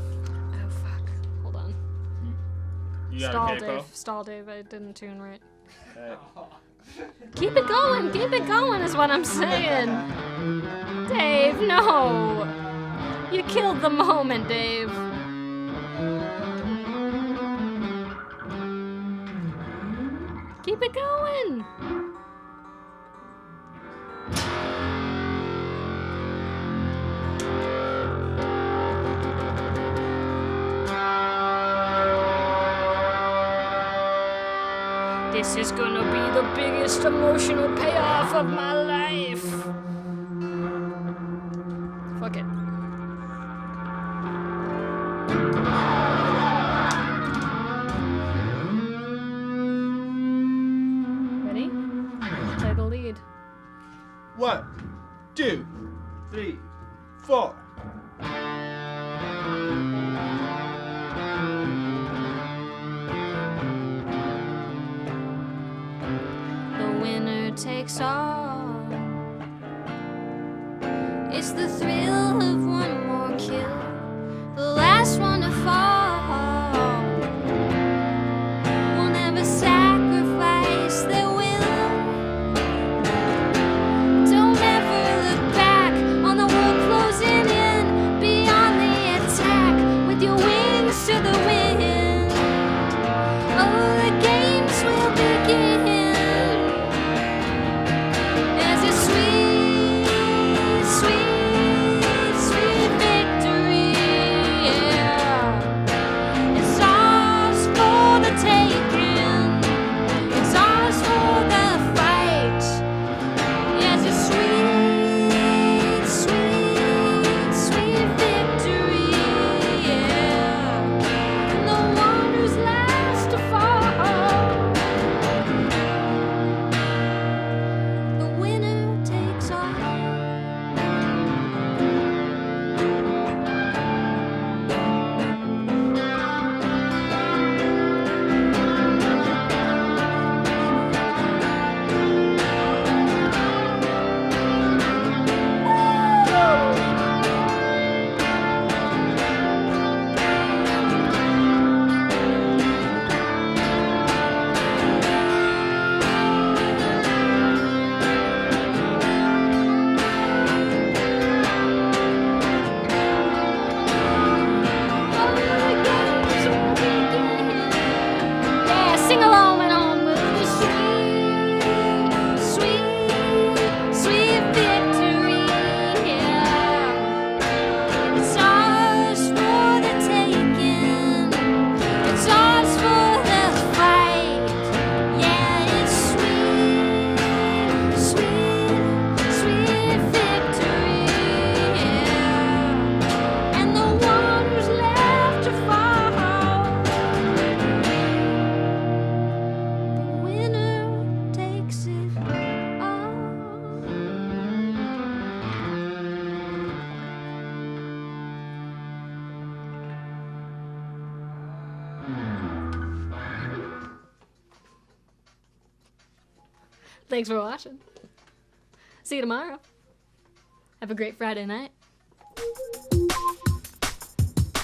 Oh fuck. Hold on. You got Stall, a capo? Dave. Stall, Dave. I didn't tune right. Okay. Keep it going. Keep it going is what I'm saying. Dave, no. You killed the moment, Dave. Keep it going. This is gonna be the biggest emotional payoff of my life. Fuck it. Ready? Play the lead. 1, 2, 3, 4. The winner takes all. It's the thrill of one more kill, the last one to fall. We'll never sacrifice their will. Don't ever look back on the world closing in, beyond the attack with your wings to the wind. Oh, the games will begin. There's a sweet, sweet, sweet victory, yeah. It's ours for the taking. It's ours for the fight. Yes, a sweet, sweet, sweet victory, yeah. And the one who's last to fall, the winner takes all. Yeah, sing along and on with the sweet, sweet, sweet victory. Yeah, it's ours for the taking. It's ours for the fight. Yeah, it's sweet, sweet, sweet victory. Yeah, and the one who's left to fall, the winner takes it all. Thanks for watching. See you tomorrow. Have a great Friday night.